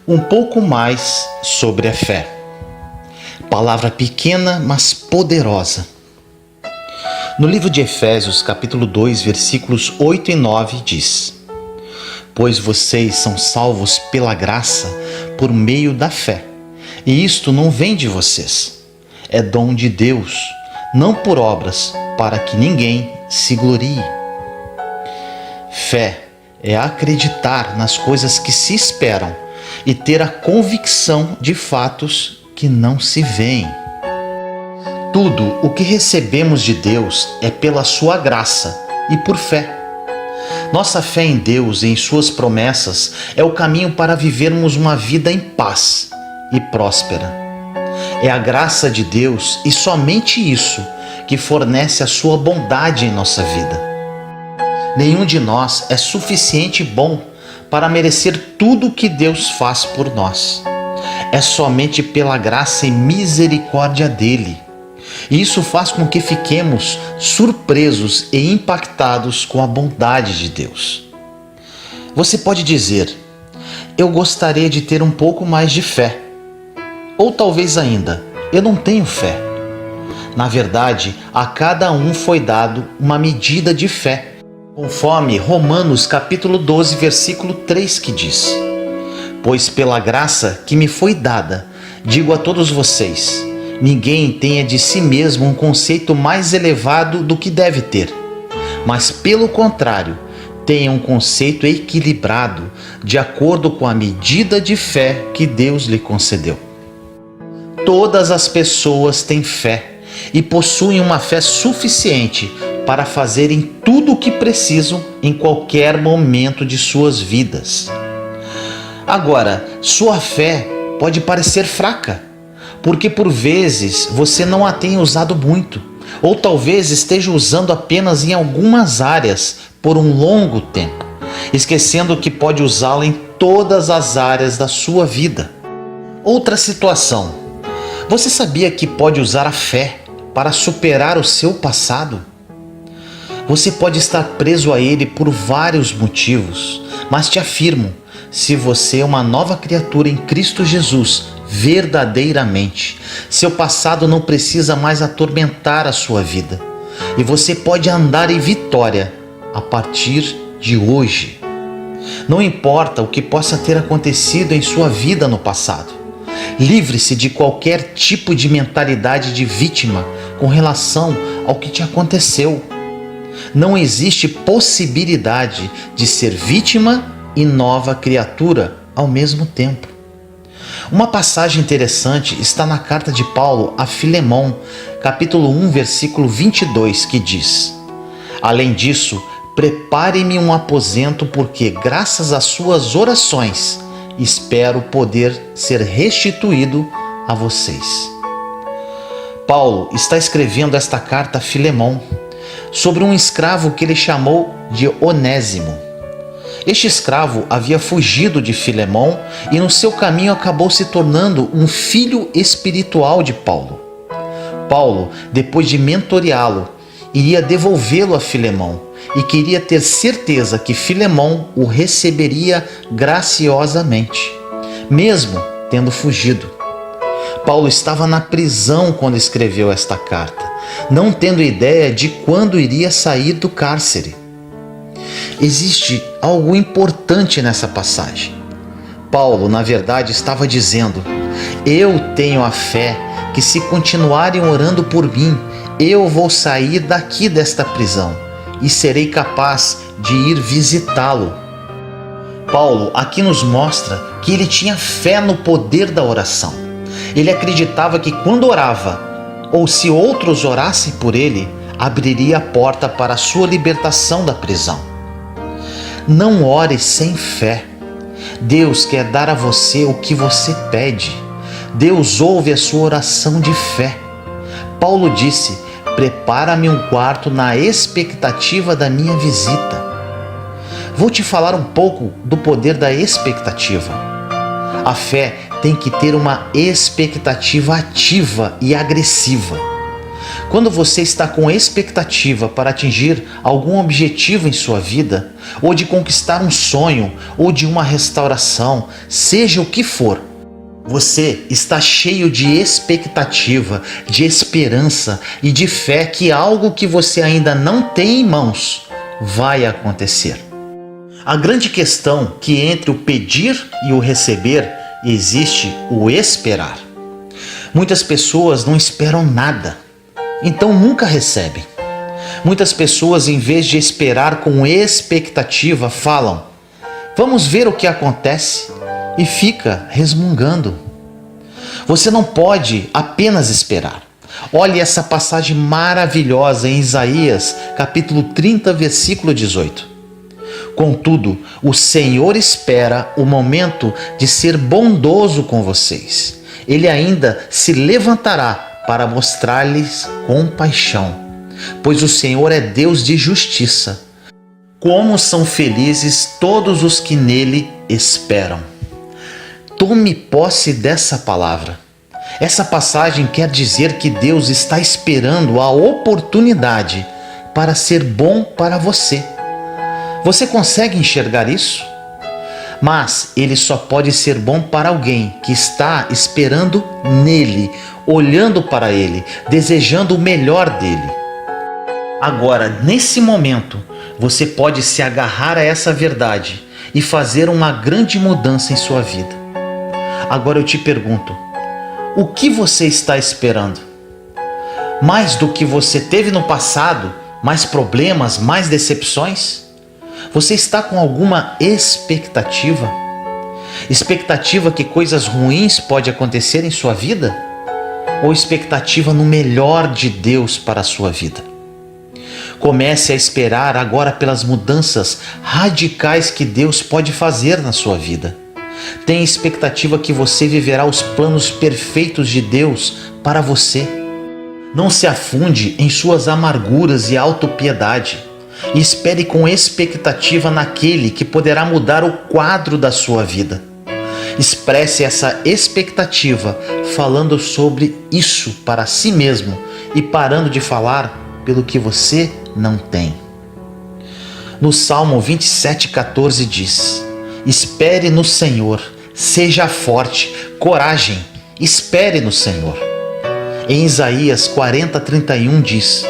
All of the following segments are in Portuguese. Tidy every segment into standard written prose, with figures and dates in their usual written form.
Um pouco mais sobre a fé. Palavra pequena, mas poderosa. No livro de Efésios, capítulo 2, versículos 8 e 9, diz: Pois vocês são salvos pela graça, por meio da fé. E isto não vem de vocês. É dom de Deus, não por obras, para que ninguém se glorie. Fé é acreditar nas coisas que se esperam e ter a convicção de fatos que não se veem. Tudo o que recebemos de Deus é pela sua graça e por fé. Nossa fé em Deus e em suas promessas é o caminho para vivermos uma vida em paz e próspera. É a graça de Deus e somente isso que fornece a sua bondade em nossa vida. Nenhum de nós é suficiente bom para merecer tudo o que Deus faz por nós. É somente pela graça e misericórdia dele. E isso faz com que fiquemos surpresos e impactados com a bondade de Deus. Você pode dizer: eu gostaria de ter um pouco mais de fé. Ou talvez ainda: eu não tenho fé. Na verdade, a cada um foi dado uma medida de fé, conforme Romanos capítulo 12, versículo 3, que diz: Pois pela graça que me foi dada, digo a todos vocês, ninguém tenha de si mesmo um conceito mais elevado do que deve ter, mas pelo contrário, tenha um conceito equilibrado, de acordo com a medida de fé que Deus lhe concedeu. Todas as pessoas têm fé e possuem uma fé suficiente para fazerem tudo o que precisam em qualquer momento de suas vidas. Agora, sua fé pode parecer fraca, porque por vezes você não a tem usado muito, ou talvez esteja usando apenas em algumas áreas por um longo tempo, esquecendo que pode usá-la em todas as áreas da sua vida. Outra situação: você sabia que pode usar a fé para superar o seu passado? Você pode estar preso a ele por vários motivos, mas te afirmo, se você é uma nova criatura em Cristo Jesus, verdadeiramente, seu passado não precisa mais atormentar a sua vida, e você pode andar em vitória a partir de hoje. Não importa o que possa ter acontecido em sua vida no passado. Livre-se de qualquer tipo de mentalidade de vítima com relação ao que te aconteceu. Não existe possibilidade de ser vítima e nova criatura ao mesmo tempo. Uma passagem interessante está na carta de Paulo a Filemão, capítulo 1, versículo 22, que diz: Além disso, prepare-me um aposento, porque graças às suas orações espero poder ser restituído a vocês. Paulo está escrevendo esta carta a Filemão sobre um escravo que ele chamou de Onésimo. Este escravo havia fugido de Filemão e no seu caminho acabou se tornando um filho espiritual de Paulo. Paulo, depois de mentoreá-lo, iria devolvê-lo a Filemão e queria ter certeza que Filemão o receberia graciosamente, mesmo tendo fugido. Paulo estava na prisão quando escreveu esta carta, não tendo ideia de quando iria sair do cárcere. Existe algo importante nessa passagem. Paulo, na verdade, estava dizendo: eu tenho a fé que, se continuarem orando por mim, eu vou sair daqui desta prisão e serei capaz de ir visitá-lo. Paulo aqui nos mostra que ele tinha fé no poder da oração. Ele acreditava que quando orava, ou se outros orassem por ele, abriria a porta para a sua libertação da prisão. Não ore sem fé. Deus quer dar a você o que você pede. Deus ouve a sua oração de fé. Paulo disse: prepara-me um quarto na expectativa da minha visita. Vou te falar um pouco do poder da expectativa. A fé tem que ter uma expectativa ativa e agressiva. Quando você está com expectativa para atingir algum objetivo em sua vida, ou de conquistar um sonho, ou de uma restauração, seja o que for, você está cheio de expectativa, de esperança e de fé que algo que você ainda não tem em mãos vai acontecer. A grande questão é que entre o pedir e o receber existe o esperar. Muitas pessoas não esperam nada, então nunca recebem. Muitas pessoas, em vez de esperar com expectativa, falam: vamos ver o que acontece, e fica resmungando. Você não pode apenas esperar. Olhe essa passagem maravilhosa em Isaías, capítulo 30, versículo 18. Contudo, o Senhor espera o momento de ser bondoso com vocês. Ele ainda se levantará para mostrar-lhes compaixão, pois o Senhor é Deus de justiça. Como são felizes todos os que nele esperam. Tome posse dessa palavra. Essa passagem quer dizer que Deus está esperando a oportunidade para ser bom para você. Você consegue enxergar isso? Mas ele só pode ser bom para alguém que está esperando nele, olhando para ele, desejando o melhor dele. Agora, nesse momento, você pode se agarrar a essa verdade e fazer uma grande mudança em sua vida. Agora eu te pergunto, o que você está esperando? Mais do que você teve no passado? Mais problemas? Mais decepções? Você está com alguma expectativa? Expectativa que coisas ruins podem acontecer em sua vida? Ou expectativa no melhor de Deus para a sua vida? Comece a esperar agora pelas mudanças radicais que Deus pode fazer na sua vida. Tenha expectativa que você viverá os planos perfeitos de Deus para você. Não se afunde em suas amarguras e autopiedade. E espere com expectativa naquele que poderá mudar o quadro da sua vida. Expresse essa expectativa falando sobre isso para si mesmo e parando de falar pelo que você não tem. No Salmo 27,14 diz: espere no Senhor, seja forte, coragem, espere no Senhor. Em Isaías 40:31 diz: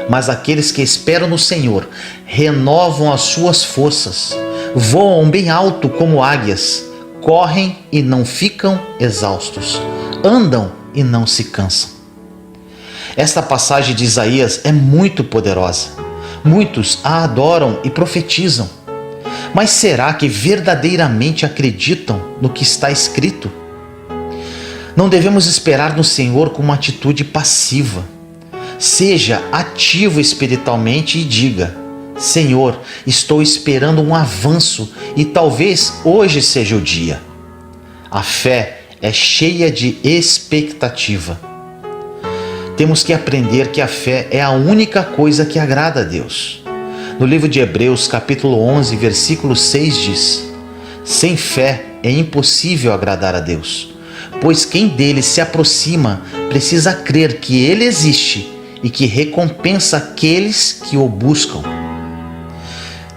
mas aqueles que esperam no Senhor renovam as suas forças, voam bem alto como águias, correm e não ficam exaustos, andam e não se cansam. Esta passagem de Isaías é muito poderosa. Muitos a adoram e profetizam. Mas será que verdadeiramente acreditam no que está escrito? Não devemos esperar no Senhor com uma atitude passiva. Seja ativo espiritualmente e diga: Senhor, estou esperando um avanço e talvez hoje seja o dia. A fé é cheia de expectativa. Temos que aprender que a fé é a única coisa que agrada a Deus. No livro de Hebreus, capítulo 11, versículo 6 diz: sem fé é impossível agradar a Deus, pois quem dele se aproxima precisa crer que ele existe e que recompensa aqueles que o buscam.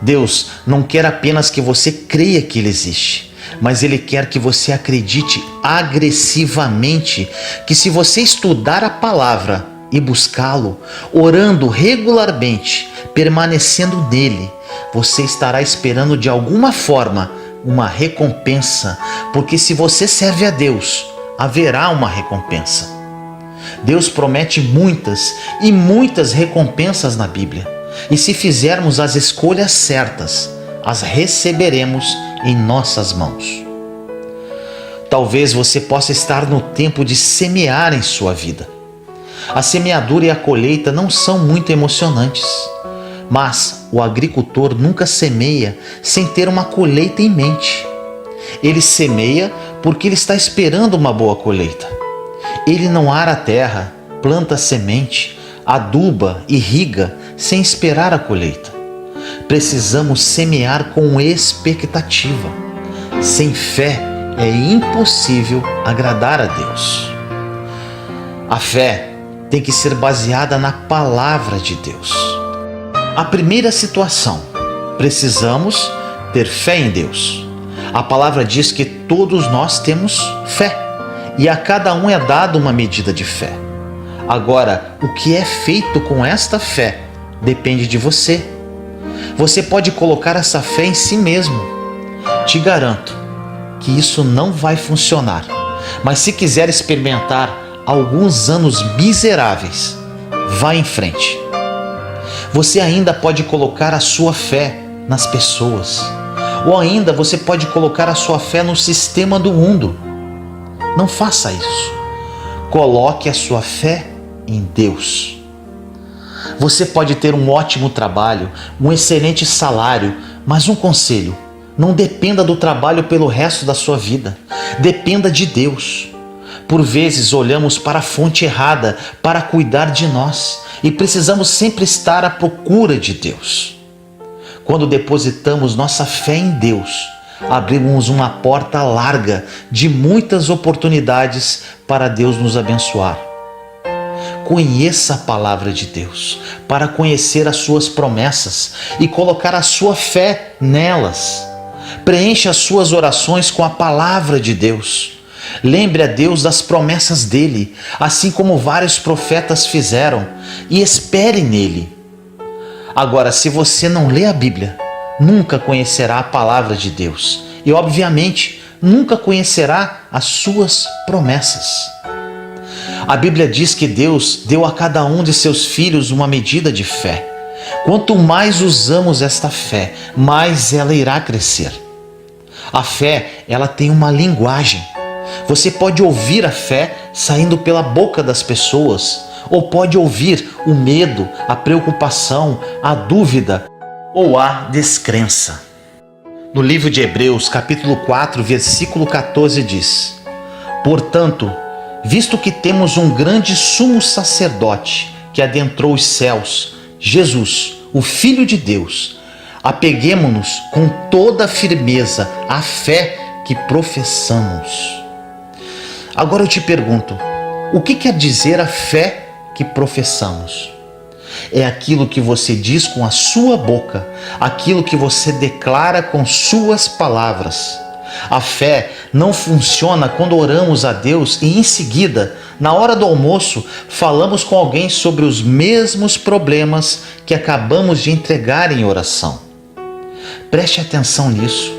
Deus não quer apenas que você creia que Ele existe, mas Ele quer que você acredite agressivamente que se você estudar a palavra e buscá-lo, orando regularmente, permanecendo nele, você estará esperando de alguma forma uma recompensa, porque se você serve a Deus, haverá uma recompensa. Deus promete muitas e muitas recompensas na Bíblia. E se fizermos as escolhas certas, as receberemos em nossas mãos. Talvez você possa estar no tempo de semear em sua vida. A semeadura e a colheita não são muito emocionantes, mas o agricultor nunca semeia sem ter uma colheita em mente. Ele semeia porque ele está esperando uma boa colheita. Ele não ara a terra, planta semente, aduba, irriga, sem esperar a colheita. Precisamos semear com expectativa. Sem fé é impossível agradar a Deus. A fé tem que ser baseada na palavra de Deus. A primeira situação, precisamos ter fé em Deus. A palavra diz que todos nós temos fé e a cada um é dada uma medida de fé. Agora, o que é feito com esta fé depende de você. Você pode colocar essa fé em si mesmo. Te garanto que isso não vai funcionar. Mas se quiser experimentar alguns anos miseráveis, vá em frente. Você ainda pode colocar a sua fé nas pessoas. Ou ainda você pode colocar a sua fé no sistema do mundo. Não faça isso. Coloque a sua fé em Deus. Você pode ter um ótimo trabalho, um excelente salário, mas um conselho: não dependa do trabalho pelo resto da sua vida. Dependa de Deus. Por vezes olhamos para a fonte errada para cuidar de nós e precisamos sempre estar à procura de Deus. Quando depositamos nossa fé em Deus, abrimos uma porta larga de muitas oportunidades para Deus nos abençoar. Conheça a palavra de Deus para conhecer as suas promessas e colocar a sua fé nelas. Preencha as suas orações com a palavra de Deus. Lembre a Deus das promessas dele, assim como vários profetas fizeram, e espere nele. Agora, se você não lê a Bíblia, nunca conhecerá a palavra de Deus e, obviamente, nunca conhecerá as suas promessas. A Bíblia diz que Deus deu a cada um de seus filhos uma medida de fé. Quanto mais usamos esta fé, mais ela irá crescer. A fé, ela tem uma linguagem. Você pode ouvir a fé saindo pela boca das pessoas, ou pode ouvir o medo, a preocupação, a dúvida ou a descrença. No livro de Hebreus, capítulo 4, versículo 14 diz: Portanto, visto que temos um grande sumo sacerdote que adentrou os céus, Jesus, o Filho de Deus, apeguemo-nos com toda a firmeza à fé que professamos. Agora eu te pergunto, o que quer dizer a fé que professamos? É aquilo que você diz com a sua boca, aquilo que você declara com suas palavras. A fé não funciona quando oramos a Deus e em seguida, na hora do almoço, falamos com alguém sobre os mesmos problemas que acabamos de entregar em oração. Preste atenção nisso.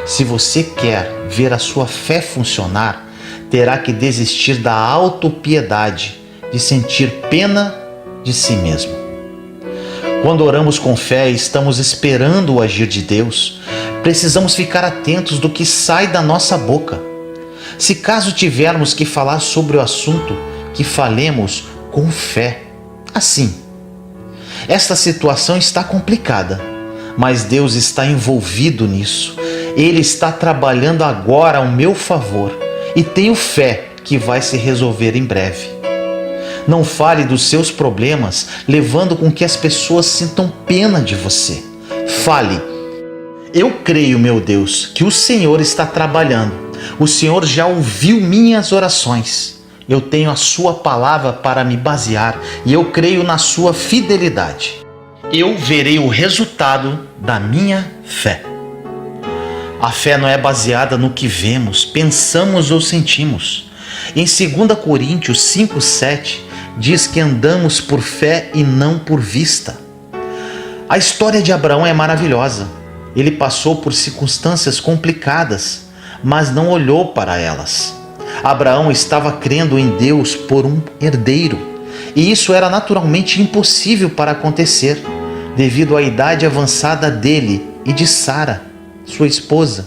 Se você quer ver a sua fé funcionar, terá que desistir da autopiedade, de sentir pena de si mesmo. Quando oramos com fé e estamos esperando o agir de Deus, precisamos ficar atentos do que sai da nossa boca. Se caso tivermos que falar sobre o assunto, que falemos com fé. Assim, esta situação está complicada, mas Deus está envolvido nisso. Ele está trabalhando agora ao meu favor e tenho fé que vai se resolver em breve. Não fale dos seus problemas, levando com que as pessoas sintam pena de você. Fale: eu creio, meu Deus, que o Senhor está trabalhando. O Senhor já ouviu minhas orações. Eu tenho a sua palavra para me basear e eu creio na sua fidelidade. Eu verei o resultado da minha fé. A fé não é baseada no que vemos, pensamos ou sentimos. Em 2 Coríntios 5:7 diz que andamos por fé e não por vista. A história de Abraão é maravilhosa. Ele passou por circunstâncias complicadas, mas não olhou para elas. Abraão estava crendo em Deus por um herdeiro, e isso era naturalmente impossível para acontecer, devido à idade avançada dele e de Sara, sua esposa.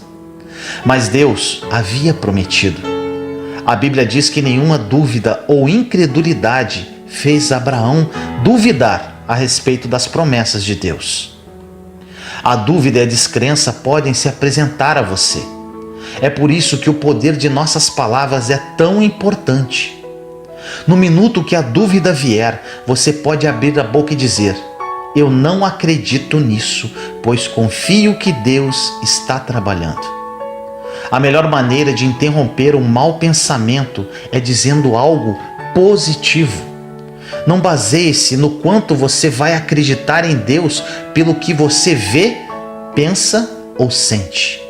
Mas Deus havia prometido. A Bíblia diz que nenhuma dúvida ou incredulidade fez Abraão duvidar a respeito das promessas de Deus. A dúvida e a descrença podem se apresentar a você. É por isso que o poder de nossas palavras é tão importante. No minuto que a dúvida vier, você pode abrir a boca e dizer: eu não acredito nisso, pois confio que Deus está trabalhando. A melhor maneira de interromper um mau pensamento é dizendo algo positivo. Não baseie-se no quanto você vai acreditar em Deus pelo que você vê, pensa ou sente.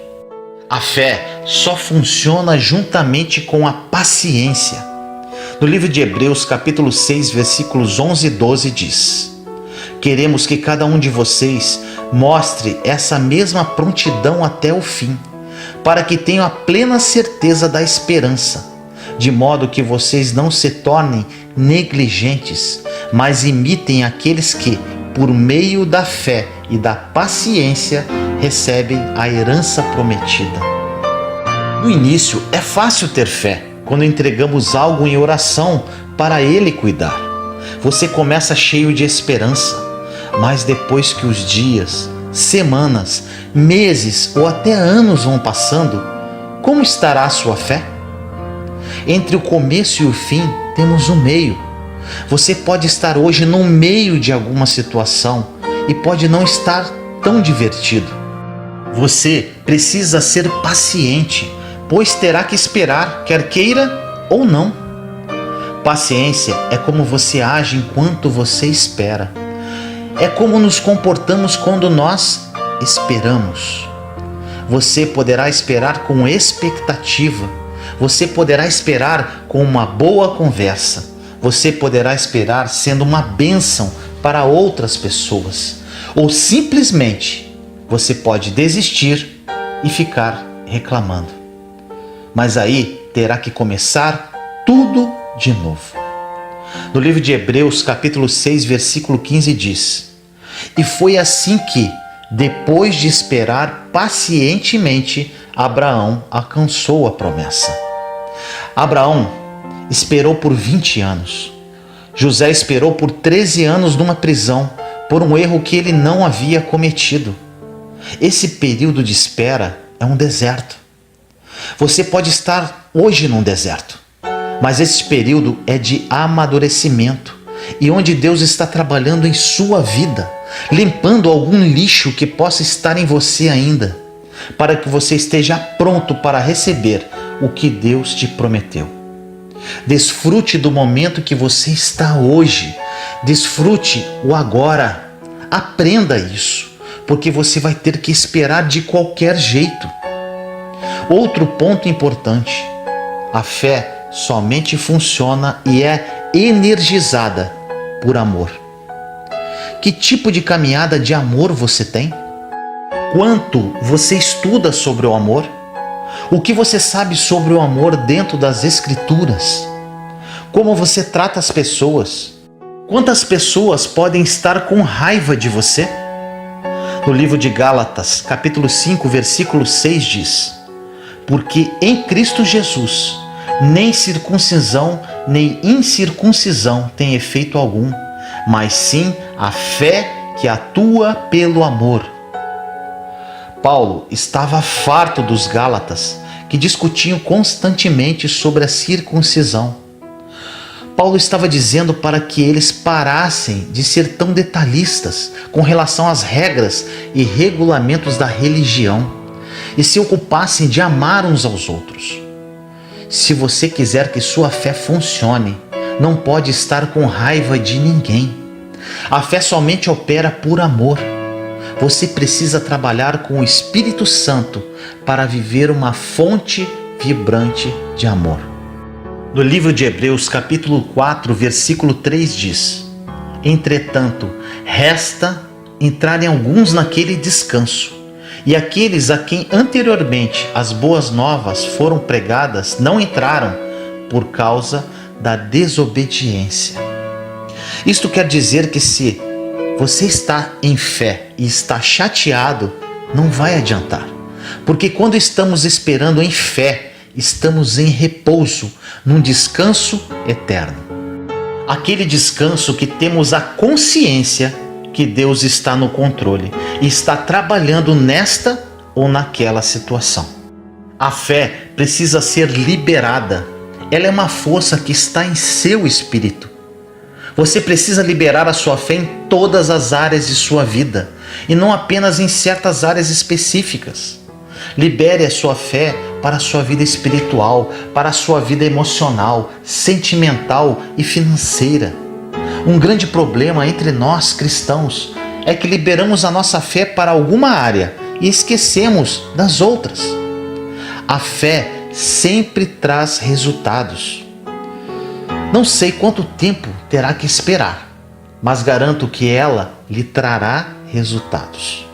A fé só funciona juntamente com a paciência. No livro de Hebreus, capítulo 6, versículos 11 e 12 diz: queremos que cada um de vocês mostre essa mesma prontidão até o fim, para que tenham a plena certeza da esperança, de modo que vocês não se tornem negligentes, mas imitem aqueles que, por meio da fé e da paciência, recebem a herança prometida. No início é fácil ter fé quando entregamos algo em oração para Ele cuidar. Você começa cheio de esperança, mas depois que os dias, semanas, meses ou até anos vão passando, como estará a sua fé? Entre o começo e o fim temos um meio. Você pode estar hoje no meio de alguma situação e pode não estar tão divertido. Você precisa ser paciente, pois terá que esperar, quer queira ou não. Paciência é como você age enquanto você espera. É como nos comportamos quando nós esperamos. Você poderá esperar com expectativa. Você poderá esperar com uma boa conversa. Você poderá esperar sendo uma bênção para outras pessoas. Ou simplesmente você pode desistir e ficar reclamando. Mas aí terá que começar tudo de novo. No livro de Hebreus, capítulo 6, versículo 15 diz: e foi assim que, depois de esperar pacientemente, Abraão alcançou a promessa. Abraão esperou por 20 anos. José esperou por 13 anos numa prisão, por um erro que ele não havia cometido. Esse período de espera é um deserto. Você pode estar hoje num deserto, mas esse período é de amadurecimento e onde Deus está trabalhando em sua vida, limpando algum lixo que possa estar em você ainda, para que você esteja pronto para receber o que Deus te prometeu. Desfrute do momento que você está hoje. Desfrute o agora. Aprenda isso, porque você vai ter que esperar de qualquer jeito. Outro ponto importante: a fé somente funciona e é energizada por amor. Que tipo de caminhada de amor você tem? Quanto você estuda sobre o amor? O que você sabe sobre o amor dentro das Escrituras? Como você trata as pessoas? Quantas pessoas podem estar com raiva de você? No livro de Gálatas, capítulo 5, versículo 6 diz: porque em Cristo Jesus, nem circuncisão nem incircuncisão tem efeito algum, mas sim a fé que atua pelo amor. Paulo estava farto dos Gálatas, que discutiam constantemente sobre a circuncisão. Paulo estava dizendo para que eles parassem de ser tão detalhistas com relação às regras e regulamentos da religião e se ocupassem de amar uns aos outros. Se você quiser que sua fé funcione, não pode estar com raiva de ninguém. A fé somente opera por amor. Você precisa trabalhar com o Espírito Santo para viver uma fonte vibrante de amor. No livro de Hebreus, capítulo 4, versículo 3 diz: entretanto, resta entrarem alguns naquele descanso, e aqueles a quem anteriormente as boas novas foram pregadas não entraram por causa da desobediência. Isto quer dizer que se você está em fé e está chateado, não vai adiantar. Porque quando estamos esperando em fé, estamos em repouso, num descanso eterno. Aquele descanso que temos a consciência que Deus está no controle e está trabalhando nesta ou naquela situação. A fé precisa ser liberada. Ela é uma força que está em seu espírito. Você precisa liberar a sua fé em todas as áreas de sua vida e não apenas em certas áreas específicas. Libere a sua fé para a sua vida espiritual, para a sua vida emocional, sentimental e financeira. Um grande problema entre nós cristãos é que liberamos a nossa fé para alguma área e esquecemos das outras. A fé sempre traz resultados. Não sei quanto tempo terá que esperar, mas garanto que ela lhe trará resultados.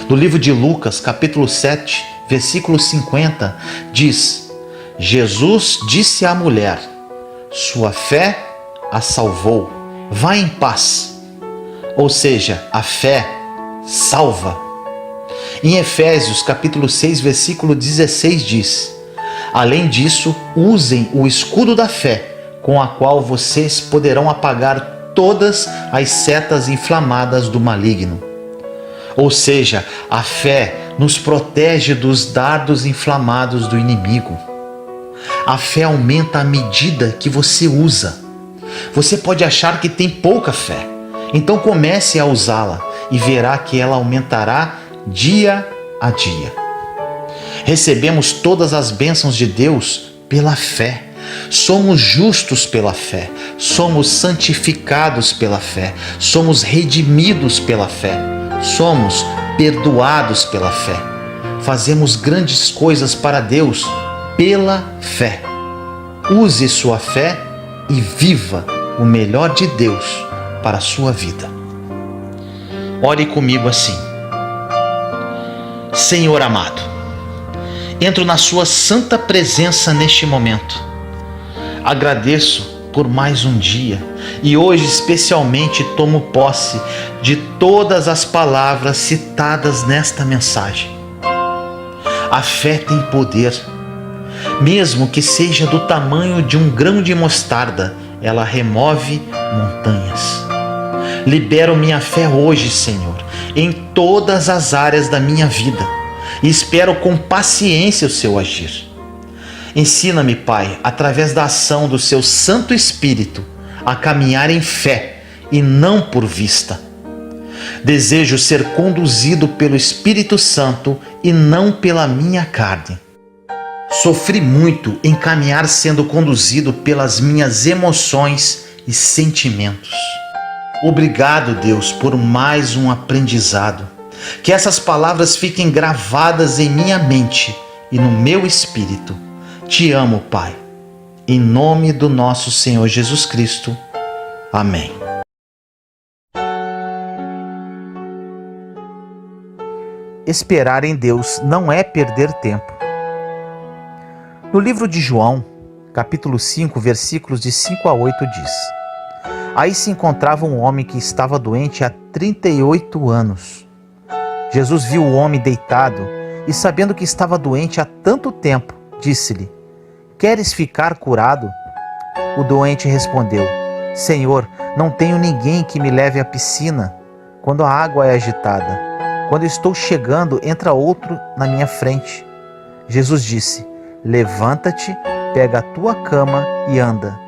No livro de Lucas, capítulo 7, versículo 50, diz: Jesus disse à mulher: sua fé a salvou, vá em paz. Ou seja, a fé salva. Em Efésios, capítulo 6, versículo 16 diz: além disso, usem o escudo da fé, com a qual vocês poderão apagar todas as setas inflamadas do maligno. Ou seja, a fé nos protege dos dardos inflamados do inimigo. A fé aumenta à medida que você usa. Você pode achar que tem pouca fé, então comece a usá-la e verá que ela aumentará dia a dia. Recebemos todas as bênçãos de Deus pela fé. Somos justos pela fé, somos santificados pela fé, somos redimidos pela fé, somos perdoados pela fé. Fazemos grandes coisas para Deus pela fé. Use sua fé e viva o melhor de Deus para a sua vida. Ore comigo assim: Senhor amado, entro na sua santa presença neste momento. Agradeço por mais um dia e hoje especialmente tomo posse de todas as palavras citadas nesta mensagem. A fé tem poder. Mesmo que seja do tamanho de um grão de mostarda, ela remove montanhas. Libero minha fé hoje, Senhor, em todas as áreas da minha vida e espero com paciência o seu agir. Ensina-me, Pai, através da ação do seu Santo Espírito, a caminhar em fé e não por vista. Desejo ser conduzido pelo Espírito Santo e não pela minha carne. Sofri muito em caminhar sendo conduzido pelas minhas emoções e sentimentos. Obrigado, Deus, por mais um aprendizado. Que essas palavras fiquem gravadas em minha mente e no meu espírito. Te amo, Pai. Em nome do nosso Senhor Jesus Cristo. Amém. Esperar em Deus não é perder tempo. No livro de João, capítulo 5, versículos de 5 a 8 diz: aí se encontrava um homem que estava doente há 38 anos. Jesus viu o homem deitado e, sabendo que estava doente há tanto tempo, disse-lhe: queres ficar curado? O doente respondeu: Senhor, não tenho ninguém que me leve à piscina quando a água é agitada. Quando estou chegando, entra outro na minha frente. Jesus disse: levanta-te, pega a tua cama e anda.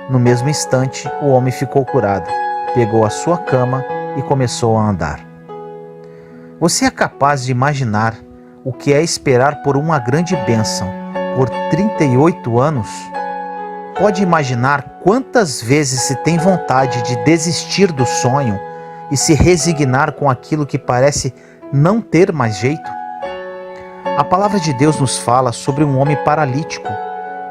No mesmo instante, o homem ficou curado, pegou a sua cama e começou a andar. Você é capaz de imaginar o que é esperar por uma grande bênção por 38 anos? Pode imaginar quantas vezes se tem vontade de desistir do sonho e se resignar com aquilo que parece não ter mais jeito? A palavra de Deus nos fala sobre um homem paralítico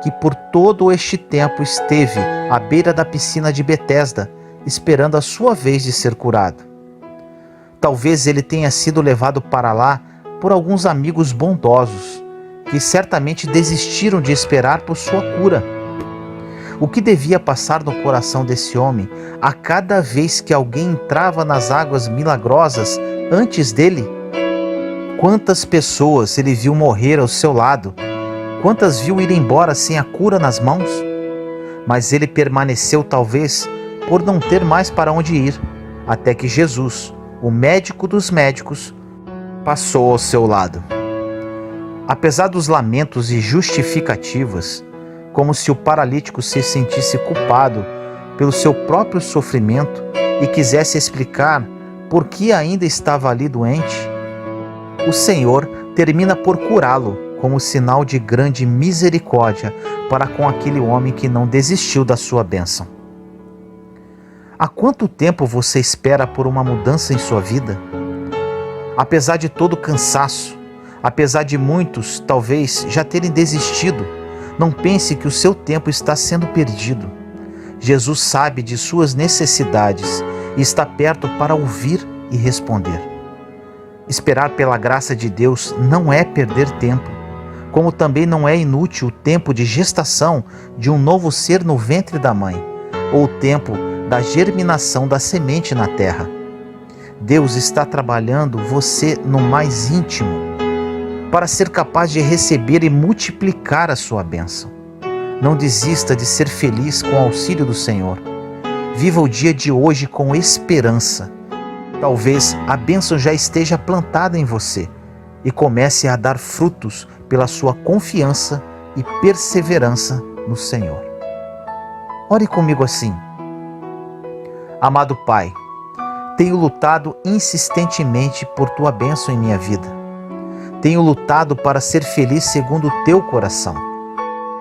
que por todo este tempo esteve à beira da piscina de Betesda, esperando a sua vez de ser curado. Talvez ele tenha sido levado para lá por alguns amigos bondosos, que certamente desistiram de esperar por sua cura. O que devia passar no coração desse homem a cada vez que alguém entrava nas águas milagrosas antes dele? Quantas pessoas ele viu morrer ao seu lado? Quantas viu ir embora sem a cura nas mãos? Mas ele permaneceu talvez por não ter mais para onde ir, até que Jesus, o médico dos médicos, passou ao seu lado. Apesar dos lamentos e justificativas, como se o paralítico se sentisse culpado pelo seu próprio sofrimento e quisesse explicar por que ainda estava ali doente, o Senhor termina por curá-lo como sinal de grande misericórdia para com aquele homem que não desistiu da sua bênção. Há quanto tempo você espera por uma mudança em sua vida? Apesar de todo o cansaço, apesar de muitos talvez já terem desistido, não pense que o seu tempo está sendo perdido. Jesus sabe de suas necessidades e está perto para ouvir e responder. Esperar pela graça de Deus não é perder tempo, como também não é inútil o tempo de gestação de um novo ser no ventre da mãe, ou o tempo da germinação da semente na terra. Deus está trabalhando você no mais íntimo, para ser capaz de receber e multiplicar a sua bênção. Não desista de ser feliz com o auxílio do Senhor. Viva o dia de hoje com esperança. Talvez a bênção já esteja plantada em você e comece a dar frutos pela sua confiança e perseverança no Senhor. Ore comigo assim. Amado Pai, tenho lutado insistentemente por Tua bênção em minha vida. Tenho lutado para ser feliz segundo o Teu coração.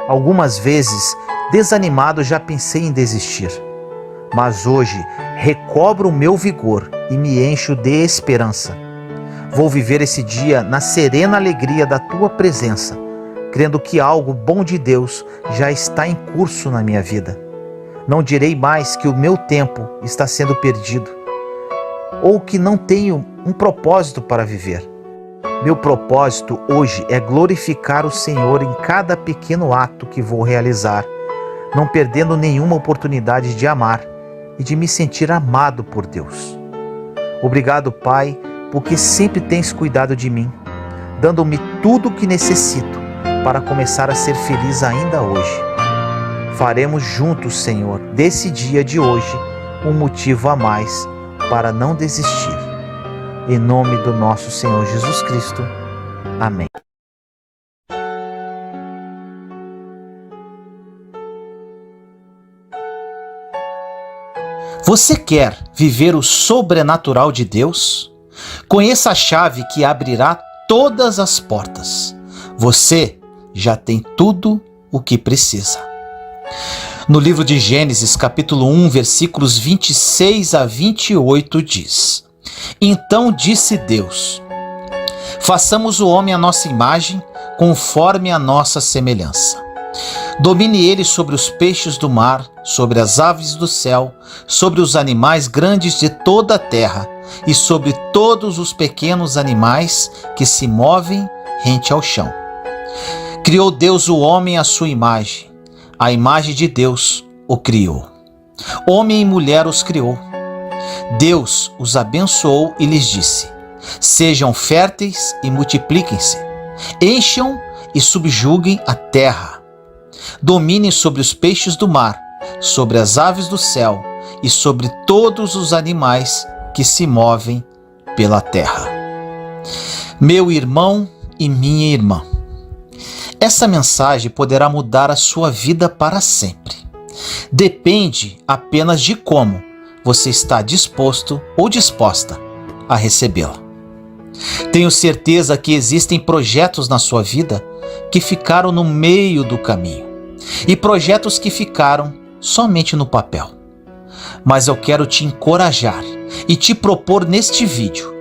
Algumas vezes, desanimado, já pensei em desistir. Mas hoje, recobro o meu vigor e me encho de esperança. Vou viver esse dia na serena alegria da Tua presença, crendo que algo bom de Deus já está em curso na minha vida. Não direi mais que o meu tempo está sendo perdido, ou que não tenho um propósito para viver. Meu propósito hoje é glorificar o Senhor em cada pequeno ato que vou realizar, não perdendo nenhuma oportunidade de amar e de me sentir amado por Deus. Obrigado, Pai, porque sempre tens cuidado de mim, dando-me tudo o que necessito para começar a ser feliz ainda hoje. Faremos juntos, Senhor, desse dia de hoje, um motivo a mais para não desistir. Em nome do nosso Senhor Jesus Cristo. Amém. Você quer viver o sobrenatural de Deus? Conheça a chave que abrirá todas as portas. Você já tem tudo o que precisa. No livro de Gênesis, capítulo 1, versículos 26 a 28 diz: Então disse Deus: Façamos o homem à nossa imagem, conforme a nossa semelhança. Domine ele sobre os peixes do mar, sobre as aves do céu, sobre os animais grandes de toda a terra e sobre todos os pequenos animais que se movem rente ao chão. Criou Deus o homem à sua imagem. A imagem de Deus o criou. Homem e mulher os criou. Deus os abençoou e lhes disse: Sejam férteis e multipliquem-se. Encham e subjuguem a terra. Dominem sobre os peixes do mar, sobre as aves do céu e sobre todos os animais que se movem pela terra. Meu irmão e minha irmã, essa mensagem poderá mudar a sua vida para sempre. Depende apenas de como você está disposto ou disposta a recebê-la. Tenho certeza que existem projetos na sua vida que ficaram no meio do caminho e projetos que ficaram somente no papel. Mas eu quero te encorajar e te propor neste vídeo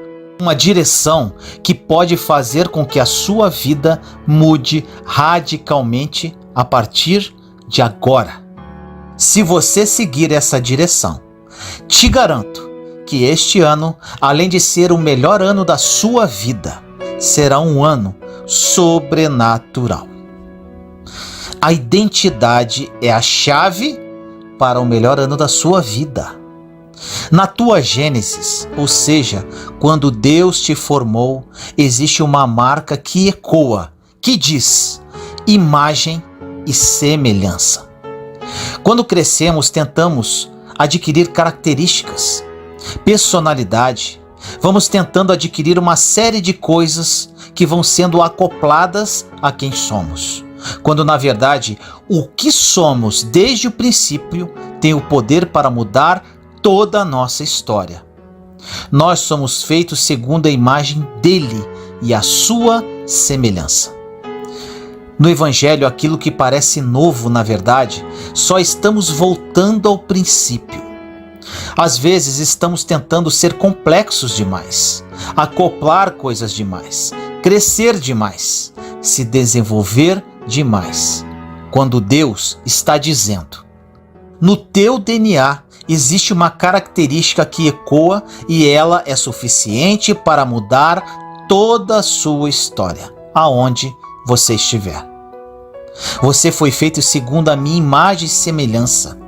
uma direção que pode fazer com que a sua vida mude radicalmente a partir de agora. Se você seguir essa direção, te garanto que este ano, além de ser o melhor ano da sua vida, será um ano sobrenatural. A identidade é a chave para o melhor ano da sua vida. Na tua Gênesis, ou seja, quando Deus te formou, existe uma marca que ecoa, que diz: imagem e semelhança. Quando crescemos, tentamos adquirir características, personalidade, vamos tentando adquirir uma série de coisas que vão sendo acopladas a quem somos, quando na verdade o que somos desde o princípio tem o poder para mudar toda a nossa história. Nós somos feitos segundo a imagem dele e a sua semelhança. No Evangelho, aquilo que parece novo, na verdade, só estamos voltando ao princípio. Às vezes estamos tentando ser complexos demais, acoplar coisas demais, crescer demais, se desenvolver demais, quando Deus está dizendo: no teu DNA existe uma característica que ecoa e ela é suficiente para mudar toda a sua história, aonde você estiver. Você foi feito segundo a minha imagem e semelhança.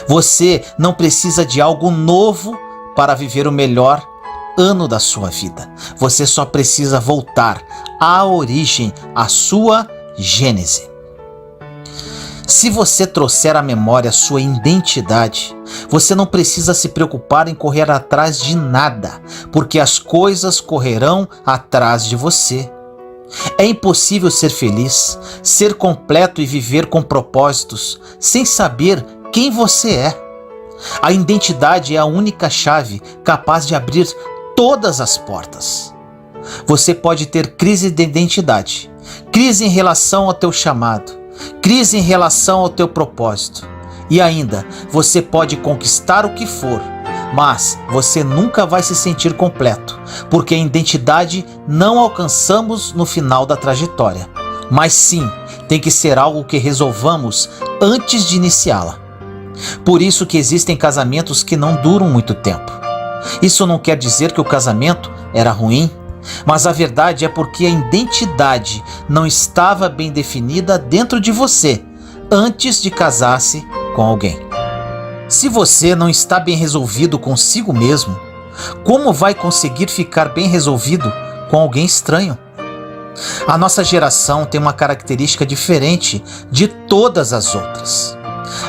Você não precisa de algo novo para viver o melhor ano da sua vida. Você só precisa voltar à origem, à sua gênese. Se você trouxer à memória a sua identidade, você não precisa se preocupar em correr atrás de nada, porque as coisas correrão atrás de você. É impossível ser feliz, ser completo e viver com propósitos sem saber quem você é. A identidade é a única chave capaz de abrir todas as portas. Você pode ter crise de identidade, crise em relação ao teu chamado, crise em relação ao teu propósito. E ainda, você pode conquistar o que for, mas você nunca vai se sentir completo, porque a identidade não alcançamos no final da trajetória. Mas sim, tem que ser algo que resolvamos antes de iniciá-la. Por isso que existem casamentos que não duram muito tempo. Isso não quer dizer que o casamento era ruim, mas a verdade é porque a identidade não estava bem definida dentro de você antes de casar-se com alguém. Se você não está bem resolvido consigo mesmo, como vai conseguir ficar bem resolvido com alguém estranho? A nossa geração tem uma característica diferente de todas as outras.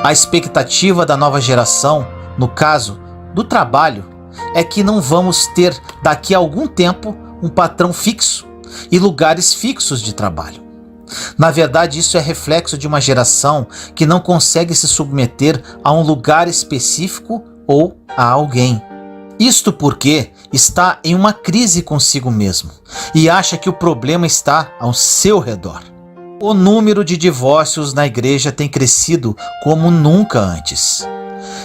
A expectativa da nova geração, no caso do trabalho, é que não vamos ter daqui a algum tempo um patrão fixo e lugares fixos de trabalho. Na verdade, isso é reflexo de uma geração que não consegue se submeter a um lugar específico ou a alguém. Isto porque está em uma crise consigo mesmo e acha que o problema está ao seu redor. O número de divórcios na igreja tem crescido como nunca antes,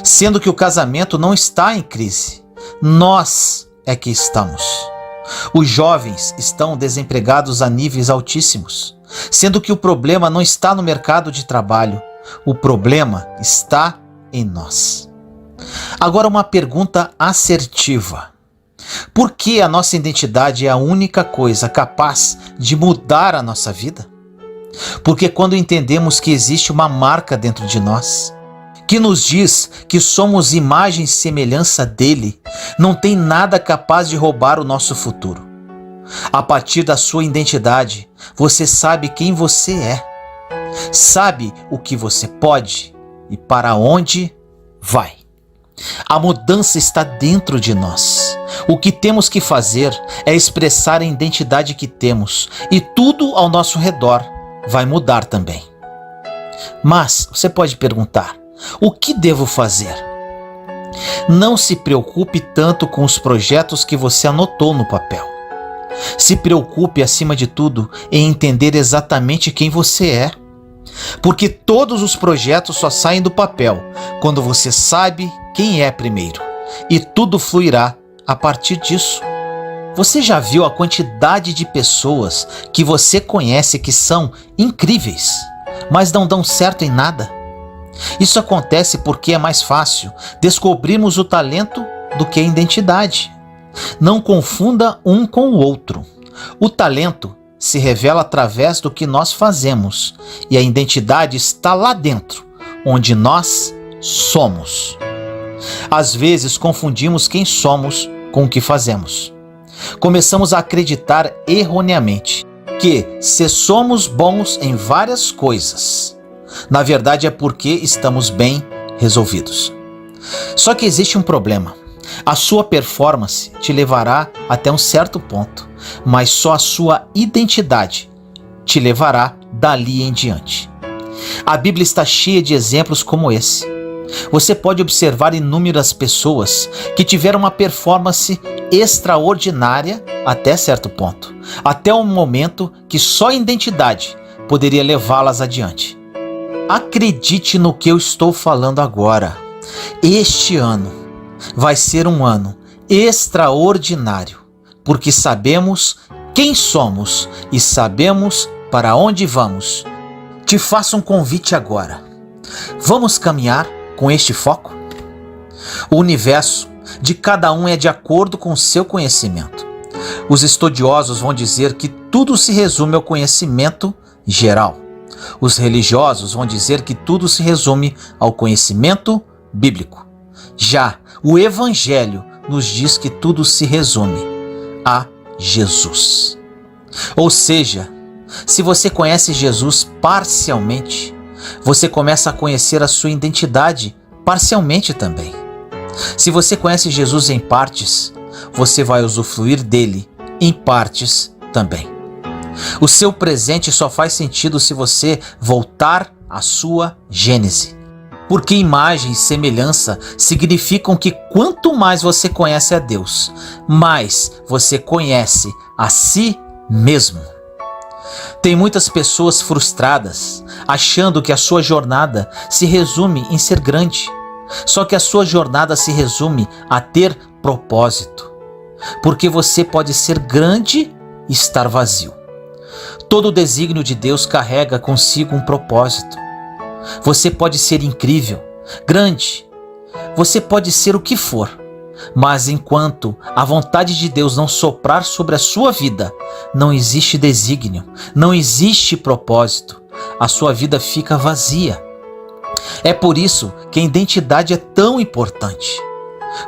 sendo que o casamento não está em crise. Nós é que estamos. Os jovens estão desempregados a níveis altíssimos, sendo que o problema não está no mercado de trabalho, o problema está em nós. Agora uma pergunta assertiva. Por que a nossa identidade é a única coisa capaz de mudar a nossa vida? Porque quando entendemos que existe uma marca dentro de nós, que nos diz que somos imagem e semelhança dele, não tem nada capaz de roubar o nosso futuro. A partir da sua identidade, você sabe quem você é, sabe o que você pode e para onde vai. A mudança está dentro de nós. O que temos que fazer é expressar a identidade que temos e tudo ao nosso redor vai mudar também. Mas você pode perguntar: o que devo fazer? Não se preocupe tanto com os projetos que você anotou no papel. Se preocupe, acima de tudo, em entender exatamente quem você é. Porque todos os projetos só saem do papel quando você sabe quem é primeiro. E tudo fluirá a partir disso. Você já viu a quantidade de pessoas que você conhece que são incríveis, mas não dão certo em nada? Isso acontece porque é mais fácil descobrirmos o talento do que a identidade. Não confunda um com o outro. O talento se revela através do que nós fazemos e a identidade está lá dentro, onde nós somos. Às vezes confundimos quem somos com o que fazemos. Começamos a acreditar erroneamente que se somos bons em várias coisas, na verdade é porque estamos bem resolvidos. Só que existe um problema. A sua performance te levará até um certo ponto, mas só a sua identidade te levará dali em diante. A Bíblia está cheia de exemplos como esse. Você pode observar inúmeras pessoas que tiveram uma performance extraordinária até certo ponto, até um momento que só a identidade poderia levá-las adiante. Acredite no que eu estou falando agora. Este ano vai ser um ano extraordinário, porque sabemos quem somos e sabemos para onde vamos. Te faço um convite agora. Vamos caminhar com este foco? O universo de cada um é de acordo com o seu conhecimento. Os estudiosos vão dizer que tudo se resume ao conhecimento geral. Os religiosos vão dizer que tudo se resume ao conhecimento bíblico. Já o Evangelho nos diz que tudo se resume a Jesus. Ou seja, se você conhece Jesus parcialmente, você começa a conhecer a sua identidade parcialmente também. Se você conhece Jesus em partes, você vai usufruir dele em partes também. O seu presente só faz sentido se você voltar à sua gênese. Porque imagem e semelhança significam que quanto mais você conhece a Deus, mais você conhece a si mesmo. Tem muitas pessoas frustradas, achando que a sua jornada se resume em ser grande. Só que a sua jornada se resume a ter propósito. Porque você pode ser grande e estar vazio. Todo o desígnio de Deus carrega consigo um propósito. Você pode ser incrível, grande, você pode ser o que for, mas enquanto a vontade de Deus não soprar sobre a sua vida, não existe desígnio, não existe propósito, a sua vida fica vazia. É por isso que a identidade é tão importante,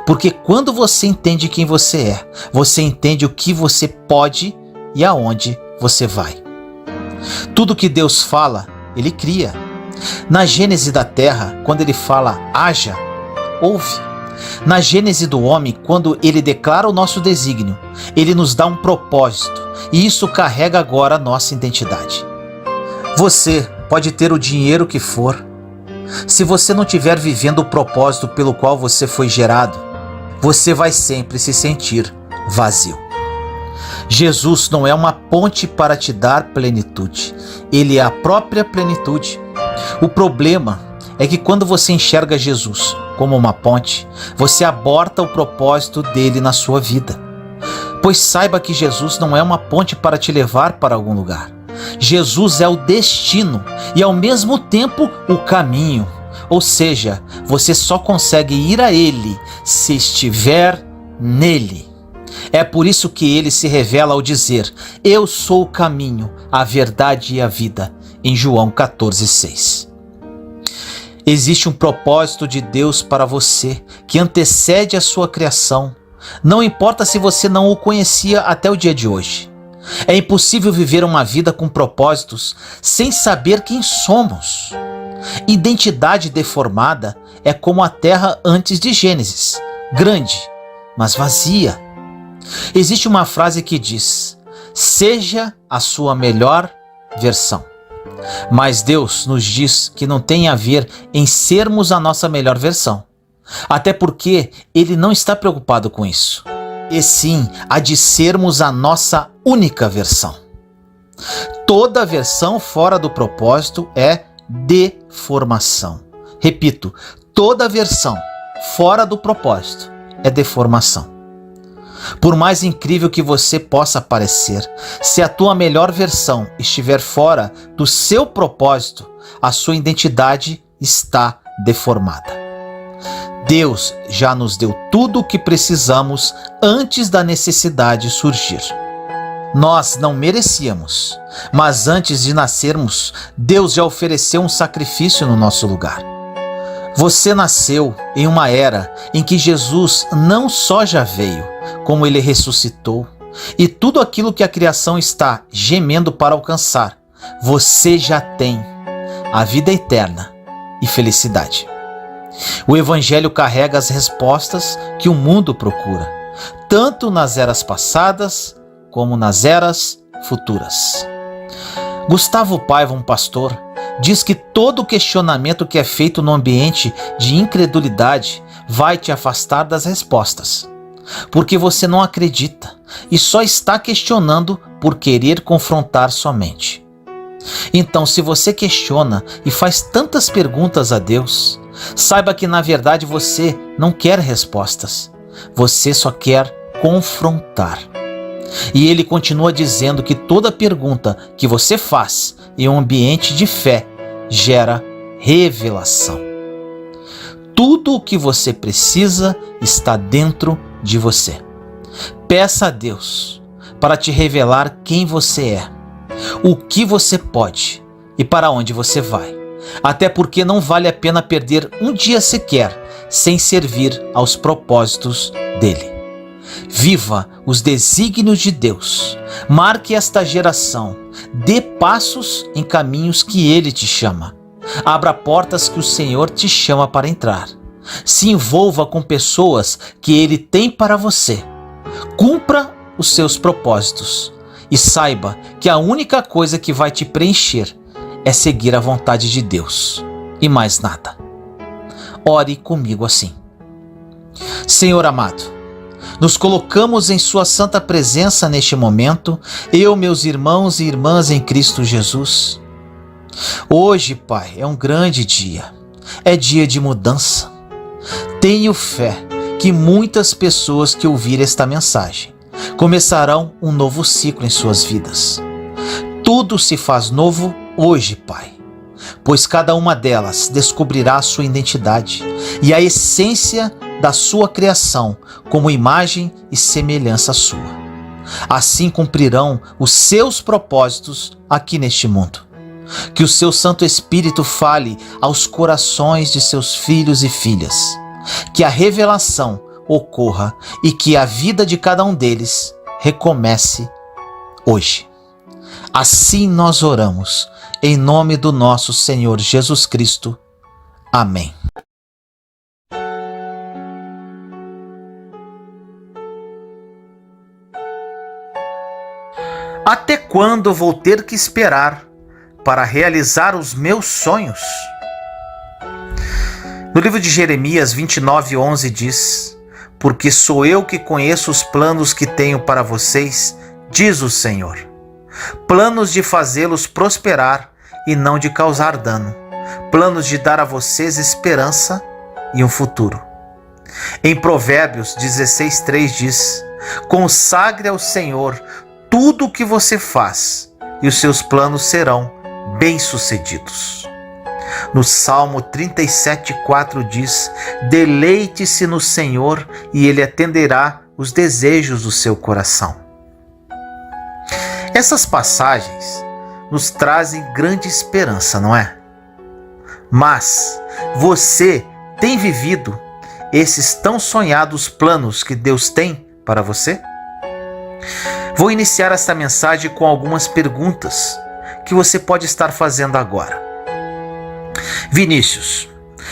porque quando você entende quem você é, você entende o que você pode e aonde você vai. Tudo que Deus fala, Ele cria. Na gênese da terra, quando Ele fala haja, houve. Na gênese do homem, quando Ele declara o nosso desígnio, Ele nos dá um propósito, e isso carrega agora a nossa identidade. Você pode ter o dinheiro que for, se você não estiver vivendo o propósito pelo qual você foi gerado, você vai sempre se sentir vazio. Jesus não é uma ponte para te dar plenitude, Ele é a própria plenitude. O problema é que quando você enxerga Jesus como uma ponte, você aborta o propósito dele na sua vida. Pois saiba que Jesus não é uma ponte para te levar para algum lugar. Jesus é o destino e ao mesmo tempo o caminho. Ou seja, você só consegue ir a Ele se estiver nele. É por isso que Ele se revela ao dizer: eu sou o caminho, a verdade e a vida, em João 14,6. Existe um propósito de Deus para você que antecede a sua criação. Não importa se você não o conhecia até o dia de hoje. É impossível viver uma vida com propósitos sem saber quem somos. Identidade deformada é como a terra antes de Gênesis, grande, mas vazia. Existe uma frase que diz: seja a sua melhor versão. Mas Deus nos diz que não tem a ver em sermos a nossa melhor versão. Até porque Ele não está preocupado com isso. E sim, a de sermos a nossa única versão. Toda versão fora do propósito é deformação. Repito, toda versão fora do propósito é deformação. Por mais incrível que você possa parecer, se a tua melhor versão estiver fora do seu propósito, a sua identidade está deformada. Deus já nos deu tudo o que precisamos antes da necessidade surgir. Nós não merecíamos, mas antes de nascermos, Deus já ofereceu um sacrifício no nosso lugar. Você nasceu em uma era em que Jesus não só já veio, como Ele ressuscitou, e tudo aquilo que a criação está gemendo para alcançar, você já tem: a vida eterna e felicidade. O Evangelho carrega as respostas que o mundo procura, tanto nas eras passadas como nas eras futuras. Gustavo Paiva, um pastor, diz que todo questionamento que é feito no ambiente de incredulidade vai te afastar das respostas, porque você não acredita e só está questionando por querer confrontar somente. Então, se você questiona e faz tantas perguntas a Deus, saiba que na verdade você não quer respostas, você só quer confrontar. E ele continua dizendo que toda pergunta que você faz em um ambiente de fé gera revelação. Tudo o que você precisa está dentro de você. Peça a Deus para te revelar quem você é, o que você pode e para onde você vai. Até porque não vale a pena perder um dia sequer sem servir aos propósitos dele. Viva os desígnios de Deus. Marque esta geração. Dê passos em caminhos que ele te chama. Abra portas que o Senhor te chama para entrar. Se envolva com pessoas que ele tem para você. Cumpra os seus propósitos. E saiba que a única coisa que vai te preencher é seguir a vontade de Deus. E mais nada. Ore comigo assim. Senhor amado, nos colocamos em sua santa presença neste momento, eu, meus irmãos e irmãs em Cristo Jesus. Hoje, Pai, é um grande dia. É dia de mudança. Tenho fé que muitas pessoas que ouvirem esta mensagem começarão um novo ciclo em suas vidas. Tudo se faz novo hoje, Pai, pois cada uma delas descobrirá a sua identidade e a essência da sua criação como imagem e semelhança sua. Assim cumprirão os seus propósitos aqui neste mundo. Que o seu Santo Espírito fale aos corações de seus filhos e filhas. Que a revelação ocorra e que a vida de cada um deles recomece hoje. Assim nós oramos, em nome do nosso Senhor Jesus Cristo. Amém. Até quando vou ter que esperar para realizar os meus sonhos? No livro de Jeremias 29:11 diz: porque sou eu que conheço os planos que tenho para vocês, diz o Senhor. Planos de fazê-los prosperar e não de causar dano. Planos de dar a vocês esperança e um futuro. Em Provérbios 16:3 diz: consagre ao Senhor tudo o que você faz e os seus planos serão bem-sucedidos. No Salmo 37:4 diz: deleite-se no Senhor e Ele atenderá os desejos do seu coração. Essas passagens nos trazem grande esperança, não é? Mas você tem vivido esses tão sonhados planos que Deus tem para você? Vou iniciar esta mensagem com algumas perguntas que você pode estar fazendo agora. Vinícius,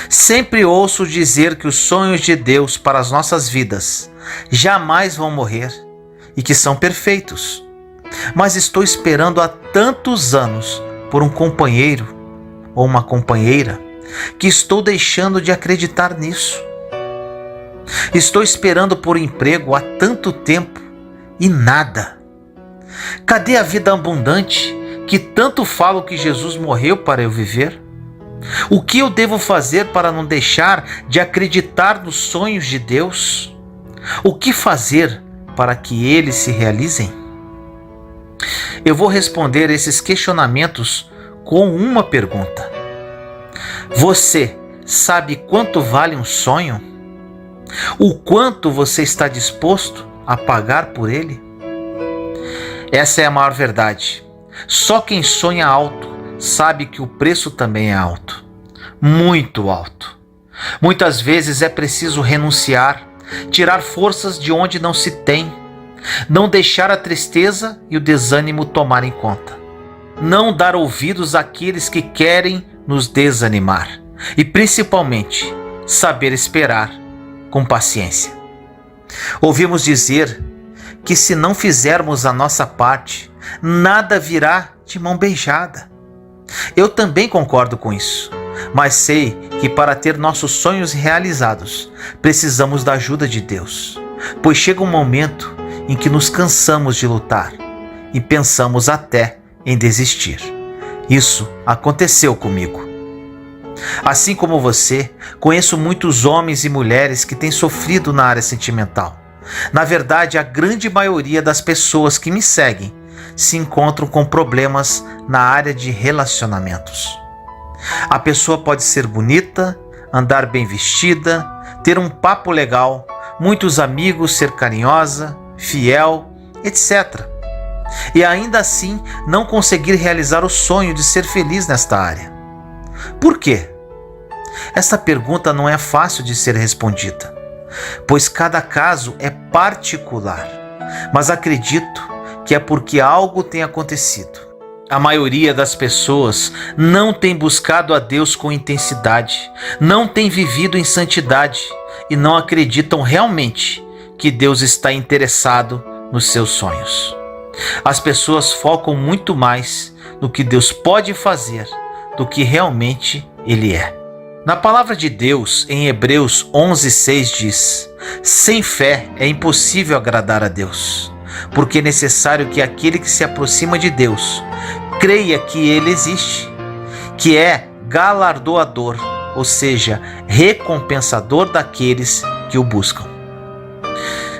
sempre ouço dizer que os sonhos de Deus para as nossas vidas jamais vão morrer e que são perfeitos. Mas estou esperando há tantos anos por um companheiro ou uma companheira que estou deixando de acreditar nisso. Estou esperando por emprego há tanto tempo e nada. Cadê a vida abundante que tanto falo que Jesus morreu para eu viver? O que eu devo fazer para não deixar de acreditar nos sonhos de Deus? O que fazer para que eles se realizem? Eu vou responder esses questionamentos com uma pergunta. Você sabe quanto vale um sonho? O quanto você está disposto a pagar por ele? Essa é a maior verdade. Só quem sonha alto sabe que o preço também é alto. Muito alto. Muitas vezes é preciso renunciar, tirar forças de onde não se tem, não deixar a tristeza e o desânimo tomarem conta, não dar ouvidos àqueles que querem nos desanimar e, principalmente, saber esperar com paciência. Ouvimos dizer que se não fizermos a nossa parte, nada virá de mão beijada. Eu também concordo com isso, mas sei que para ter nossos sonhos realizados, precisamos da ajuda de Deus, pois chega um momento em que nos cansamos de lutar e pensamos até em desistir. Isso aconteceu comigo. Assim como você, conheço muitos homens e mulheres que têm sofrido na área sentimental. Na verdade, a grande maioria das pessoas que me seguem se encontram com problemas na área de relacionamentos. A pessoa pode ser bonita, andar bem vestida, ter um papo legal, muitos amigos, ser carinhosa, fiel, etc. E ainda assim não conseguir realizar o sonho de ser feliz nesta área. Por quê? Esta pergunta não é fácil de ser respondida, pois cada caso é particular, mas acredito que é porque algo tem acontecido. A maioria das pessoas não tem buscado a Deus com intensidade, não tem vivido em santidade e não acreditam realmente que Deus está interessado nos seus sonhos. As pessoas focam muito mais no que Deus pode fazer do que realmente Ele é. Na palavra de Deus, em Hebreus 11:6 diz: sem fé é impossível agradar a Deus, porque é necessário que aquele que se aproxima de Deus creia que Ele existe, que é galardoador, ou seja, recompensador daqueles que o buscam.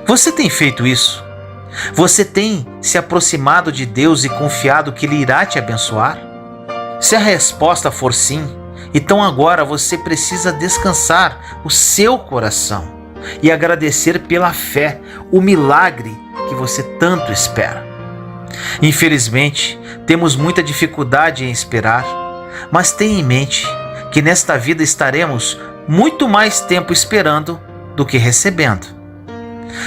Você tem feito isso? Você tem se aproximado de Deus e confiado que Ele irá te abençoar? Se a resposta for sim, então agora você precisa descansar o seu coração e agradecer pela fé, o milagre que você tanto espera. Infelizmente, temos muita dificuldade em esperar, mas tenha em mente que nesta vida estaremos muito mais tempo esperando do que recebendo.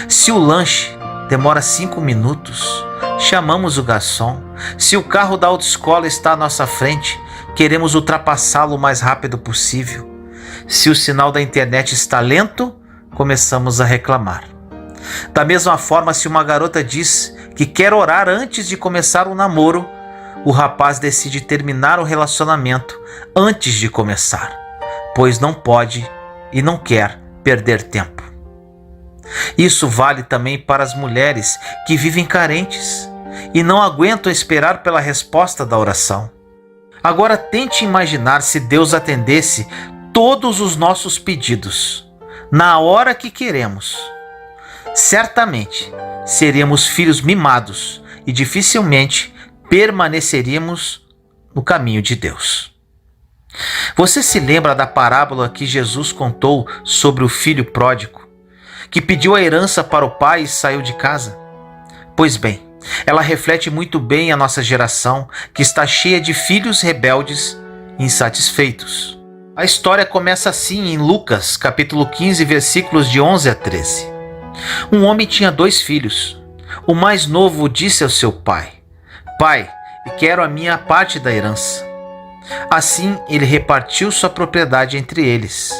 Se o lanche demora 5 minutos, chamamos o garçom. Se o carro da autoescola está à nossa frente, queremos ultrapassá-lo o mais rápido possível. Se o sinal da internet está lento, começamos a reclamar. Da mesma forma, se uma garota diz que quer orar antes de começar um namoro, o rapaz decide terminar o relacionamento antes de começar, pois não pode e não quer perder tempo. Isso vale também para as mulheres que vivem carentes e não aguentam esperar pela resposta da oração. Agora tente imaginar se Deus atendesse todos os nossos pedidos na hora que queremos. Certamente seríamos filhos mimados e dificilmente permaneceríamos no caminho de Deus. Você se lembra da parábola que Jesus contou sobre o filho pródigo, que pediu a herança para o pai e saiu de casa? Pois bem, ela reflete muito bem a nossa geração, que está cheia de filhos rebeldes e insatisfeitos. A história começa assim em Lucas, capítulo 15, versículos de 11 a 13. Um homem tinha 2 filhos. O mais novo disse ao seu pai: Pai, quero a minha parte da herança. Assim, ele repartiu sua propriedade entre eles.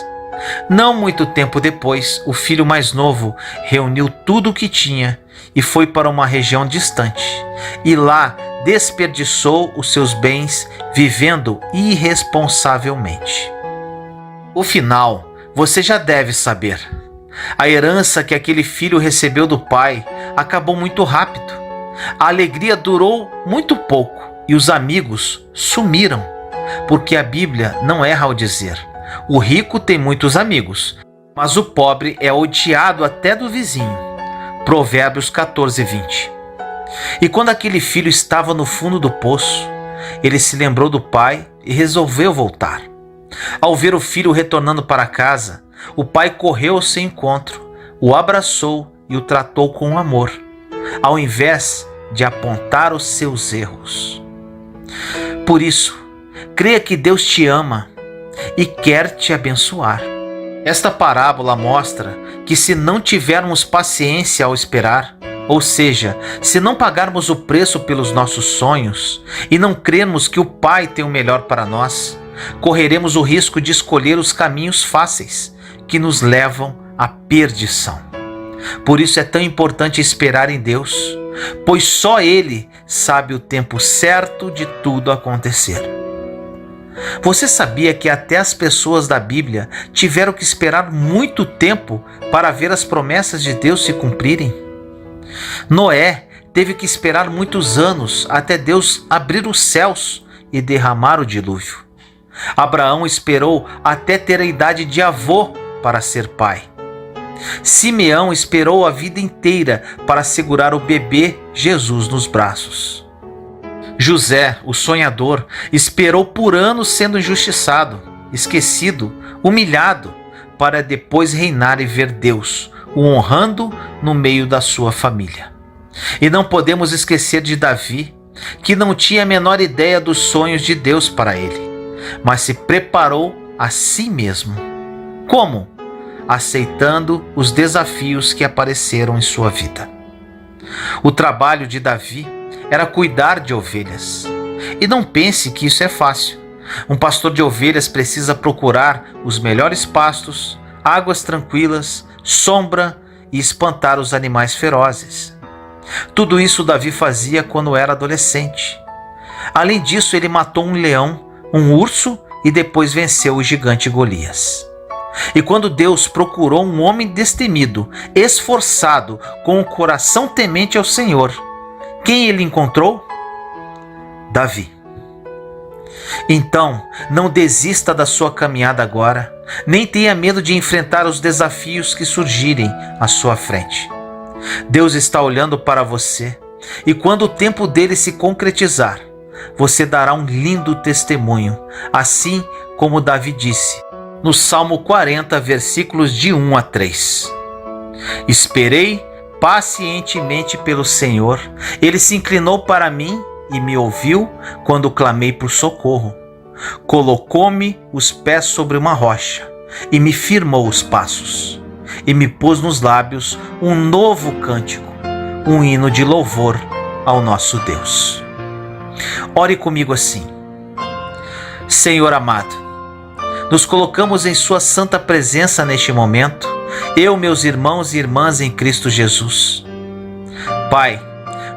Não muito tempo depois, o filho mais novo reuniu tudo o que tinha e foi para uma região distante, e lá desperdiçou os seus bens vivendo irresponsavelmente. O final você já deve saber. A herança que aquele filho recebeu do pai acabou muito rápido. A alegria durou muito pouco e os amigos sumiram, porque a Bíblia não erra ao dizer: o rico tem muitos amigos, mas o pobre é odiado até do vizinho. Provérbios 14:20. E quando aquele filho estava no fundo do poço, ele se lembrou do pai e resolveu voltar. Ao ver o filho retornando para casa, o pai correu ao seu encontro, o abraçou e o tratou com amor, ao invés de apontar os seus erros. Por isso, creia que Deus te ama e quer te abençoar. Esta parábola mostra que se não tivermos paciência ao esperar, ou seja, se não pagarmos o preço pelos nossos sonhos e não crermos que o Pai tem o melhor para nós, correremos o risco de escolher os caminhos fáceis que nos levam à perdição. Por isso é tão importante esperar em Deus, pois só Ele sabe o tempo certo de tudo acontecer. Você sabia que até as pessoas da Bíblia tiveram que esperar muito tempo para ver as promessas de Deus se cumprirem? Noé teve que esperar muitos anos até Deus abrir os céus e derramar o dilúvio. Abraão esperou até ter a idade de avô para ser pai. Simeão esperou a vida inteira para segurar o bebê Jesus nos braços. José, o sonhador, esperou por anos sendo injustiçado, esquecido, humilhado, para depois reinar e ver Deus o honrando no meio da sua família. E não podemos esquecer de Davi, que não tinha a menor ideia dos sonhos de Deus para ele, mas se preparou a si mesmo. Como? Aceitando os desafios que apareceram em sua vida. O trabalho de Davi era cuidar de ovelhas. E não pense que isso é fácil. Um pastor de ovelhas precisa procurar os melhores pastos, águas tranquilas, sombra e espantar os animais ferozes. Tudo isso Davi fazia quando era adolescente. Além disso, ele matou um leão, um urso e depois venceu o gigante Golias. E quando Deus procurou um homem destemido, esforçado, com o coração temente ao Senhor, quem ele encontrou? Davi. Então, não desista da sua caminhada agora, nem tenha medo de enfrentar os desafios que surgirem à sua frente. Deus está olhando para você, e quando o tempo dele se concretizar, você dará um lindo testemunho, assim como Davi disse, no Salmo 40, versículos de 1 a 3. Esperei pacientemente pelo Senhor, ele se inclinou para mim e me ouviu quando clamei por socorro. Colocou-me os pés sobre uma rocha e me firmou os passos, e me pôs nos lábios um novo cântico, um hino de louvor ao nosso Deus. Ore comigo assim: Senhor amado, nos colocamos em sua santa presença neste momento, eu, meus irmãos e irmãs em Cristo Jesus. Pai,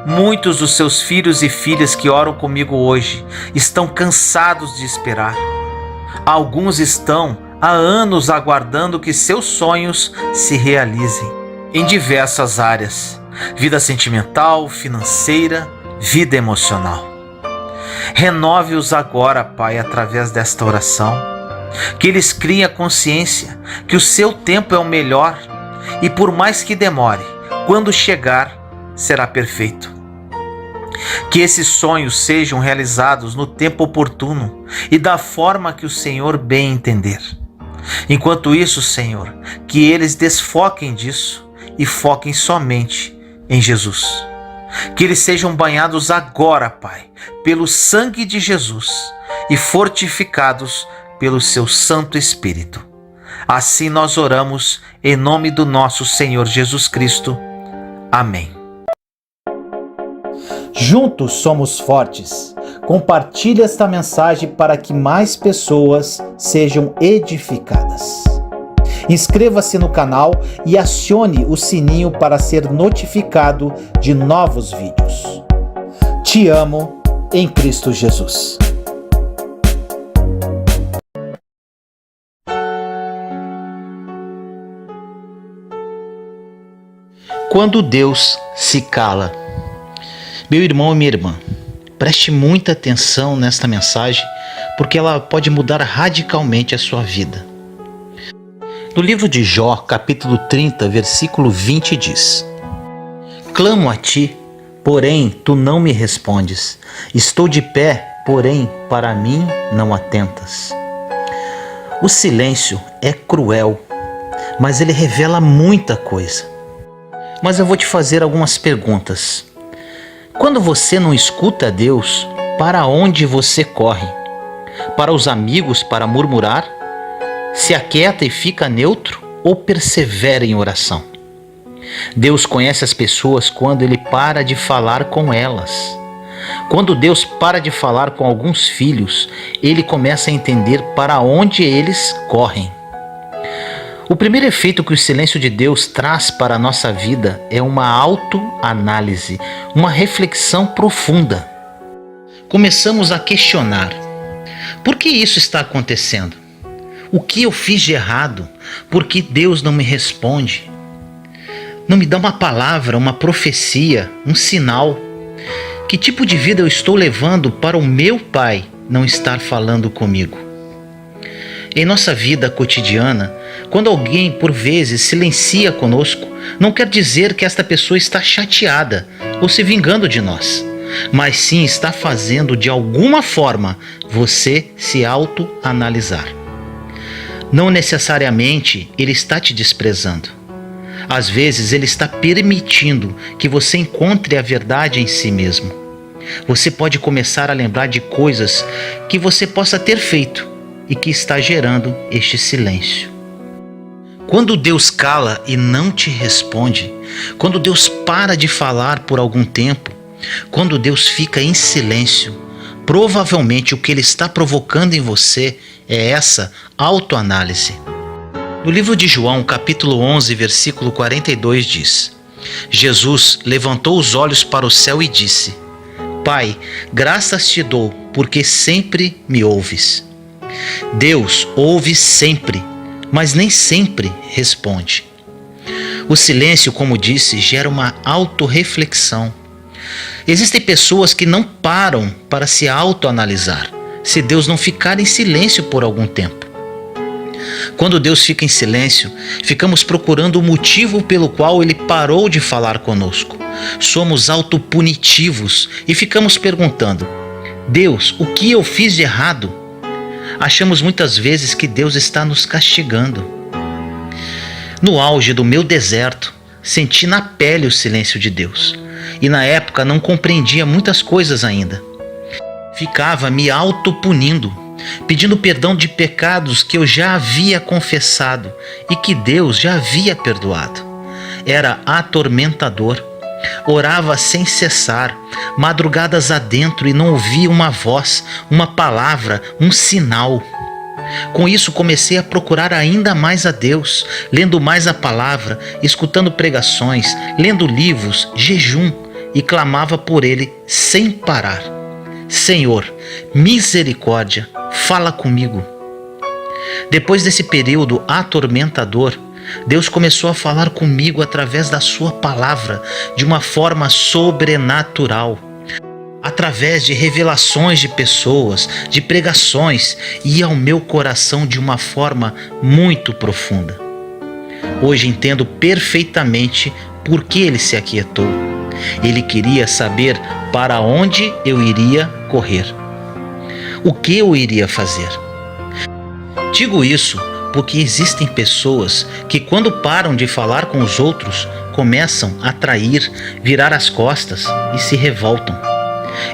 muitos dos seus filhos e filhas que oram comigo hoje estão cansados de esperar. Alguns estão há anos aguardando que seus sonhos se realizem em diversas áreas: vida sentimental, financeira, vida emocional. Renove-os agora, Pai, através desta oração. Que eles criem a consciência que o seu tempo é o melhor e, por mais que demore, quando chegar, será perfeito. Que esses sonhos sejam realizados no tempo oportuno e da forma que o Senhor bem entender. Enquanto isso, Senhor, que eles desfoquem disso e foquem somente em Jesus. Que eles sejam banhados agora, Pai, pelo sangue de Jesus e fortificados pelo seu Santo Espírito. Assim nós oramos em nome do nosso Senhor Jesus Cristo. Amém. Juntos somos fortes. Compartilhe esta mensagem para que mais pessoas sejam edificadas. Inscreva-se no canal e acione o sininho para ser notificado de novos vídeos. Te amo em Cristo Jesus. Quando Deus se cala. Meu irmão e minha irmã, preste muita atenção nesta mensagem, porque ela pode mudar radicalmente a sua vida. No livro de Jó, capítulo 30, versículo 20 diz: Clamo a ti, porém tu não me respondes. Estou de pé, porém para mim não atentas. O silêncio é cruel, mas ele revela muita coisa. Mas eu vou te fazer algumas perguntas. Quando você não escuta a Deus, para onde você corre? Para os amigos para murmurar? Se aquieta e fica neutro ou persevera em oração? Deus conhece as pessoas quando Ele para de falar com elas. Quando Deus para de falar com alguns filhos, Ele começa a entender para onde eles correm. O primeiro efeito que o silêncio de Deus traz para a nossa vida é uma autoanálise, uma reflexão profunda. Começamos a questionar: por que isso está acontecendo? O que eu fiz de errado? Por que Deus não me responde? Não me dá uma palavra, uma profecia, um sinal? Que tipo de vida eu estou levando para o meu Pai não estar falando comigo? Em nossa vida cotidiana, quando alguém por vezes silencia conosco, não quer dizer que esta pessoa está chateada ou se vingando de nós, mas sim está fazendo de alguma forma você se autoanalisar. Não necessariamente ele está te desprezando. Às vezes ele está permitindo que você encontre a verdade em si mesmo. Você pode começar a lembrar de coisas que você possa ter feito e que está gerando este silêncio. Quando Deus cala e não te responde, quando Deus para de falar por algum tempo, quando Deus fica em silêncio, provavelmente o que Ele está provocando em você é essa autoanálise. No livro de João, capítulo 11, versículo 42 diz: Jesus levantou os olhos para o céu e disse: Pai, graças te dou, porque sempre me ouves. Deus ouve sempre, mas nem sempre responde. O silêncio, como disse, gera uma autorreflexão. Existem pessoas que não param para se autoanalisar, se Deus não ficar em silêncio por algum tempo. Quando Deus fica em silêncio, ficamos procurando o motivo pelo qual Ele parou de falar conosco. Somos autopunitivos e ficamos perguntando: Deus, o que eu fiz de errado? Achamos muitas vezes que Deus está nos castigando. No auge do meu deserto, senti na pele o silêncio de Deus. E na época não compreendia muitas coisas ainda. Ficava me autopunindo, pedindo perdão de pecados que eu já havia confessado e que Deus já havia perdoado. Era atormentador. Orava sem cessar, madrugadas adentro, e não ouvia uma voz, uma palavra, um sinal. Com isso comecei a procurar ainda mais a Deus, lendo mais a palavra, escutando pregações, lendo livros, jejum, e clamava por Ele sem parar: Senhor, misericórdia, fala comigo. Depois desse período atormentador, Deus começou a falar comigo através da sua palavra, de uma forma sobrenatural. Através de revelações de pessoas, de pregações, ia ao meu coração de uma forma muito profunda. Hoje entendo perfeitamente por que Ele se aquietou. Ele queria saber para onde eu iria correr, o que eu iria fazer. Digo isso porque existem pessoas que, quando param de falar com os outros, começam a trair, virar as costas e se revoltam.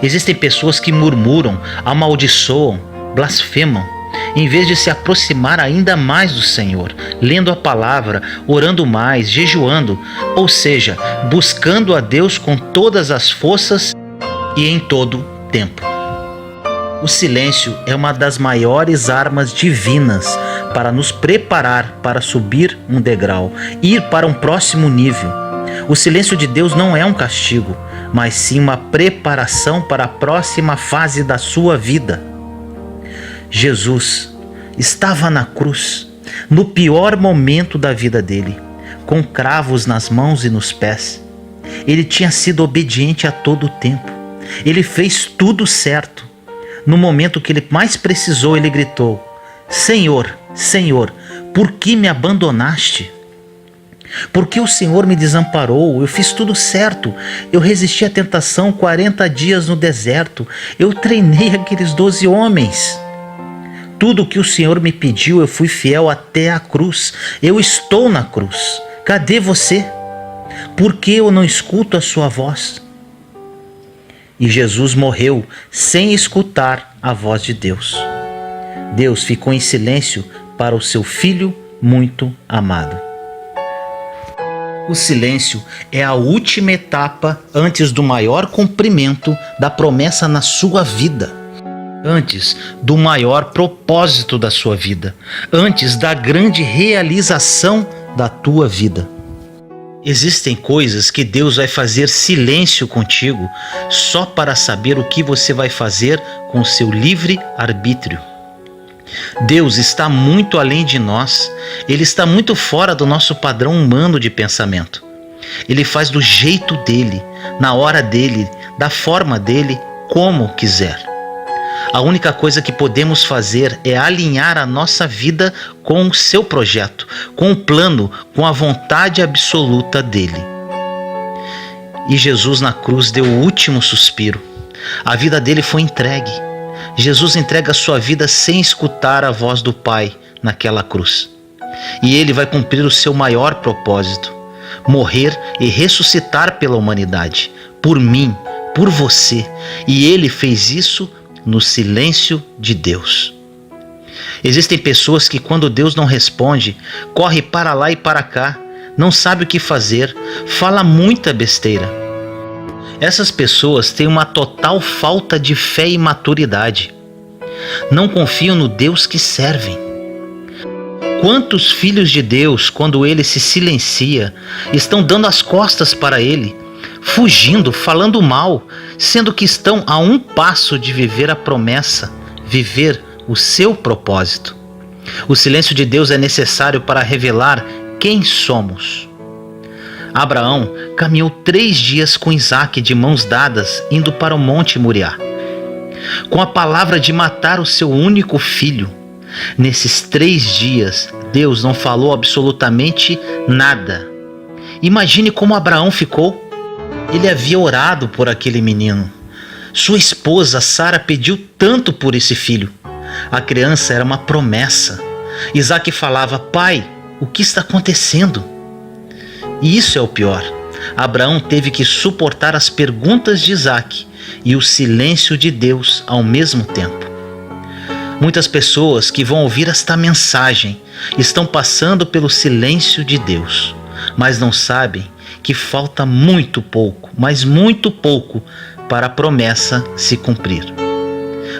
Existem pessoas que murmuram, amaldiçoam, blasfemam, em vez de se aproximar ainda mais do Senhor, lendo a palavra, orando mais, jejuando, ou seja, buscando a Deus com todas as forças e em todo tempo. O silêncio é uma das maiores armas divinas para nos preparar para subir um degrau, ir para um próximo nível. O silêncio de Deus não é um castigo, mas sim uma preparação para a próxima fase da sua vida. Jesus estava na cruz, no pior momento da vida dele, com cravos nas mãos e nos pés. Ele tinha sido obediente a todo o tempo. Ele fez tudo certo. No momento que ele mais precisou, ele gritou: Senhor, Senhor, por que me abandonaste? Por que o Senhor me desamparou? Eu fiz tudo certo. Eu resisti à tentação 40 dias no deserto. Eu treinei aqueles 12 homens. Tudo o que o Senhor me pediu, eu fui fiel até a cruz. Eu estou na cruz. Cadê você? Por que eu não escuto a sua voz? E Jesus morreu sem escutar a voz de Deus. Deus ficou em silêncio para o seu Filho muito amado. O silêncio é a última etapa antes do maior cumprimento da promessa na sua vida, antes do maior propósito da sua vida, antes da grande realização da tua vida. Existem coisas que Deus vai fazer silêncio contigo só para saber o que você vai fazer com o seu livre arbítrio. Deus está muito além de nós. Ele está muito fora do nosso padrão humano de pensamento. Ele faz do jeito dele, na hora dele, da forma dele, como quiser. A única coisa que podemos fazer é alinhar a nossa vida com o seu projeto, com o plano, com a vontade absoluta dele. E Jesus na cruz deu o último suspiro. A vida dele foi entregue. Jesus entrega a sua vida sem escutar a voz do Pai naquela cruz. E ele vai cumprir o seu maior propósito: morrer e ressuscitar pela humanidade, por mim, por você. E ele fez isso no silêncio de Deus. Existem pessoas que, quando Deus não responde, corre para lá e para cá, não sabe o que fazer, fala muita besteira. Essas pessoas têm uma total falta de fé e maturidade. Não confiam no Deus que servem. Quantos filhos de Deus, quando ele se silencia, estão dando as costas para ele, fugindo, falando mal, sendo que estão a um passo de viver a promessa, viver o seu propósito. O silêncio de Deus é necessário para revelar quem somos. Abraão caminhou 3 dias com Isaque de mãos dadas, indo para o Monte Moriá, com a palavra de matar o seu único filho. Nesses 3 dias, Deus não falou absolutamente nada. Imagine como Abraão ficou. Ele havia orado por aquele menino. Sua esposa, Sara, pediu tanto por esse filho. A criança era uma promessa. Isaque falava: pai, o que está acontecendo? E isso é o pior. Abraão teve que suportar as perguntas de Isaque e o silêncio de Deus ao mesmo tempo. Muitas pessoas que vão ouvir esta mensagem estão passando pelo silêncio de Deus, mas não sabem que falta muito pouco, mas muito pouco, para a promessa se cumprir.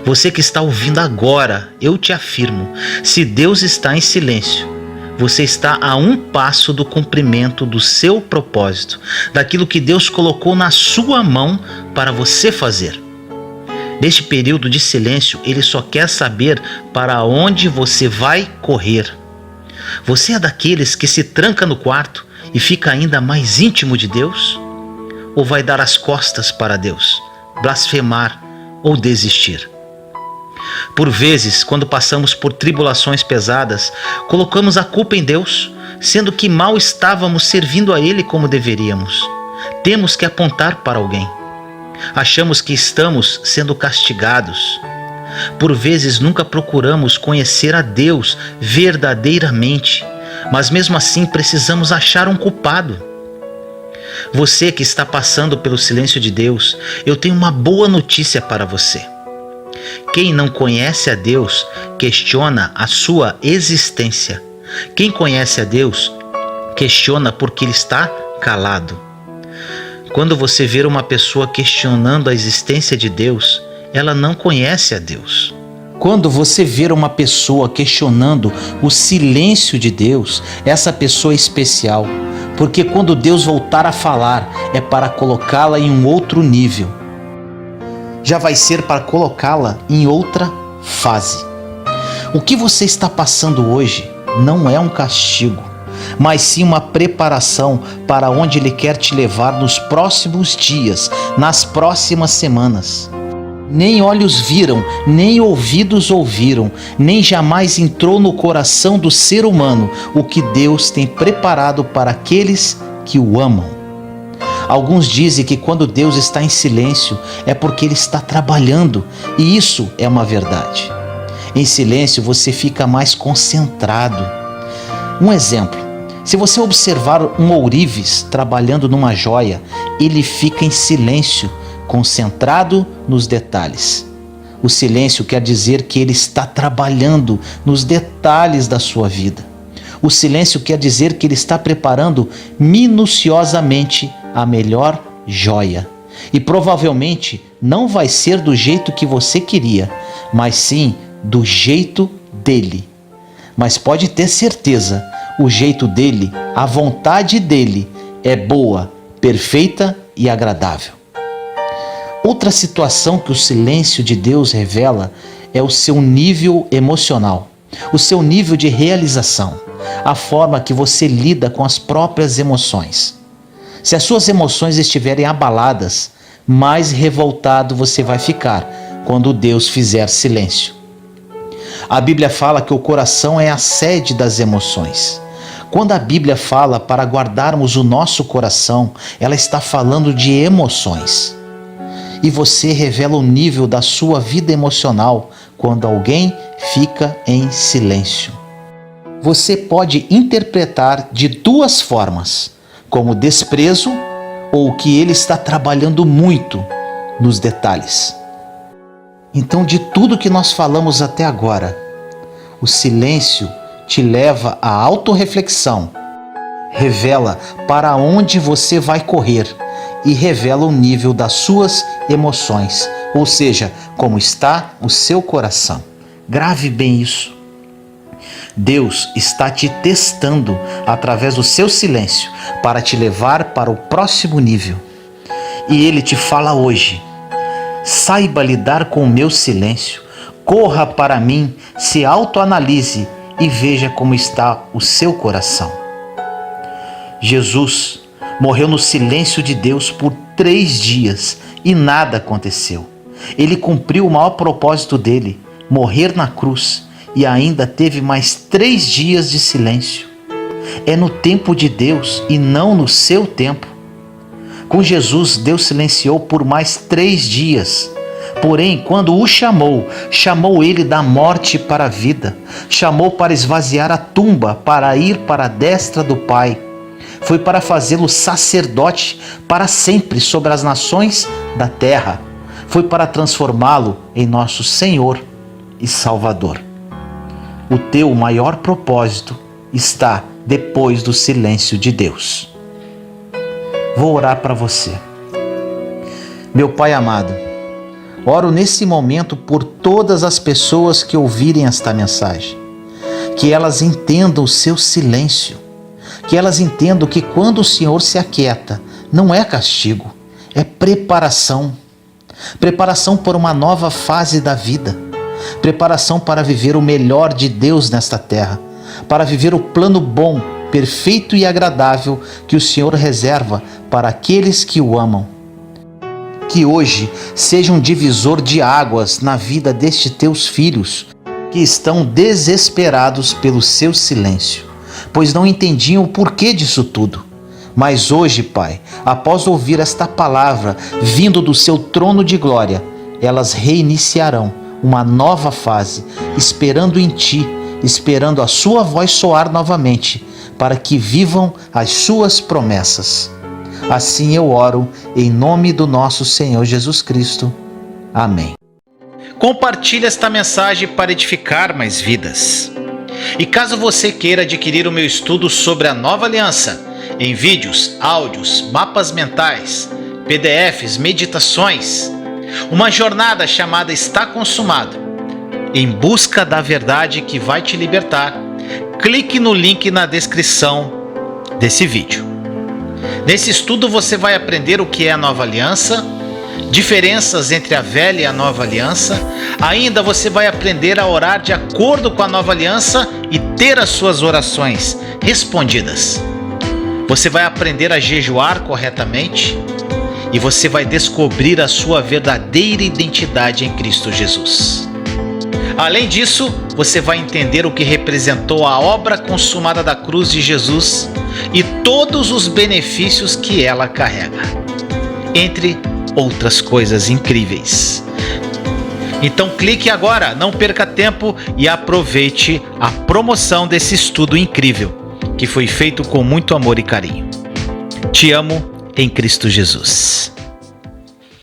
Você que está ouvindo agora, eu te afirmo, se Deus está em silêncio, você está a um passo do cumprimento do seu propósito, daquilo que Deus colocou na sua mão para você fazer. Neste período de silêncio, Ele só quer saber para onde você vai correr. Você é daqueles que se tranca no quarto e fica ainda mais íntimo de Deus? Ou vai dar as costas para Deus, blasfemar ou desistir? Por vezes, quando passamos por tribulações pesadas, colocamos a culpa em Deus, sendo que mal estávamos servindo a Ele como deveríamos. Temos que apontar para alguém. Achamos que estamos sendo castigados. Por vezes nunca procuramos conhecer a Deus verdadeiramente, mas mesmo assim precisamos achar um culpado. Você que está passando pelo silêncio de Deus, eu tenho uma boa notícia para você. Quem não conhece a Deus questiona a sua existência. Quem conhece a Deus questiona porque Ele está calado. Quando você ver uma pessoa questionando a existência de Deus, ela não conhece a Deus. Quando você ver uma pessoa questionando o silêncio de Deus, essa pessoa é especial, porque quando Deus voltar a falar, é para colocá-la em um outro nível. Já vai ser para colocá-la em outra fase. O que você está passando hoje não é um castigo, mas sim uma preparação para onde Ele quer te levar nos próximos dias, nas próximas semanas. Nem olhos viram, nem ouvidos ouviram, nem jamais entrou no coração do ser humano o que Deus tem preparado para aqueles que o amam. Alguns dizem que quando Deus está em silêncio é porque Ele está trabalhando, e isso é uma verdade. Em silêncio você fica mais concentrado. Um exemplo: se você observar um ourives trabalhando numa joia, ele fica em silêncio, concentrado nos detalhes. O silêncio quer dizer que ele está trabalhando nos detalhes da sua vida. O silêncio quer dizer que ele está preparando minuciosamente a melhor joia. E provavelmente não vai ser do jeito que você queria, mas sim do jeito dele. Mas pode ter certeza, o jeito dele, a vontade dele é boa, perfeita e agradável. Outra situação que o silêncio de Deus revela é o seu nível emocional, o seu nível de realização, a forma que você lida com as próprias emoções. Se as suas emoções estiverem abaladas, mais revoltado você vai ficar, quando Deus fizer silêncio. A Bíblia fala que o coração é a sede das emoções. Quando a Bíblia fala para guardarmos o nosso coração, ela está falando de emoções. E você revela o nível da sua vida emocional quando alguém fica em silêncio. Você pode interpretar de duas formas, como desprezo ou que ele está trabalhando muito nos detalhes. Então, de tudo que nós falamos até agora, o silêncio te leva à autorreflexão, revela para onde você vai correr e revela o nível das suas emoções, ou seja, como está o seu coração. Grave bem isso. Deus está te testando através do seu silêncio para te levar para o próximo nível. E Ele te fala hoje: saiba lidar com o meu silêncio, corra para mim, se autoanalise e veja como está o seu coração. Jesus morreu no silêncio de Deus por 3 dias e nada aconteceu. Ele cumpriu o maior propósito dele, morrer na cruz, e ainda teve mais 3 dias de silêncio. É no tempo de Deus e não no seu tempo. Com Jesus, Deus silenciou por mais 3 dias. Porém, quando o chamou ele da morte para a vida, chamou para esvaziar a tumba, para ir para a destra do Pai. Foi para fazê-lo sacerdote para sempre sobre as nações da terra. Foi para transformá-lo em nosso Senhor e Salvador. O teu maior propósito está depois do silêncio de Deus. Vou orar para você. Meu Pai amado, oro nesse momento por todas as pessoas que ouvirem esta mensagem, que elas entendam o seu silêncio, que elas entendam que quando o Senhor se aquieta, não é castigo, é preparação. Preparação para uma nova fase da vida, preparação para viver o melhor de Deus nesta terra, para viver o plano bom, perfeito e agradável que o Senhor reserva para aqueles que o amam. Que hoje seja um divisor de águas na vida destes teus filhos que estão desesperados pelo seu silêncio, pois não entendiam o porquê disso tudo. Mas hoje, Pai, após ouvir esta palavra vindo do seu trono de glória, elas reiniciarão uma nova fase, esperando em Ti, esperando a sua voz soar novamente, para que vivam as suas promessas. Assim eu oro em nome do nosso Senhor Jesus Cristo. Amém. Compartilhe esta mensagem para edificar mais vidas. E caso você queira adquirir o meu estudo sobre a Nova Aliança, em vídeos, áudios, mapas mentais, PDFs, meditações, uma jornada chamada Está Consumado, em busca da verdade que vai te libertar, clique no link na descrição desse vídeo. Nesse estudo você vai aprender o que é a Nova Aliança, diferenças entre a Velha e a Nova Aliança. Ainda você vai aprender a orar de acordo com a Nova Aliança e ter as suas orações respondidas. Você vai aprender a jejuar corretamente e você vai descobrir a sua verdadeira identidade em Cristo Jesus. Além disso, você vai entender o que representou a obra consumada da cruz de Jesus e todos os benefícios que ela carrega, entre outras coisas incríveis. Então clique agora, não perca tempo e aproveite a promoção desse estudo incrível, que foi feito com muito amor e carinho. Te amo em Cristo Jesus.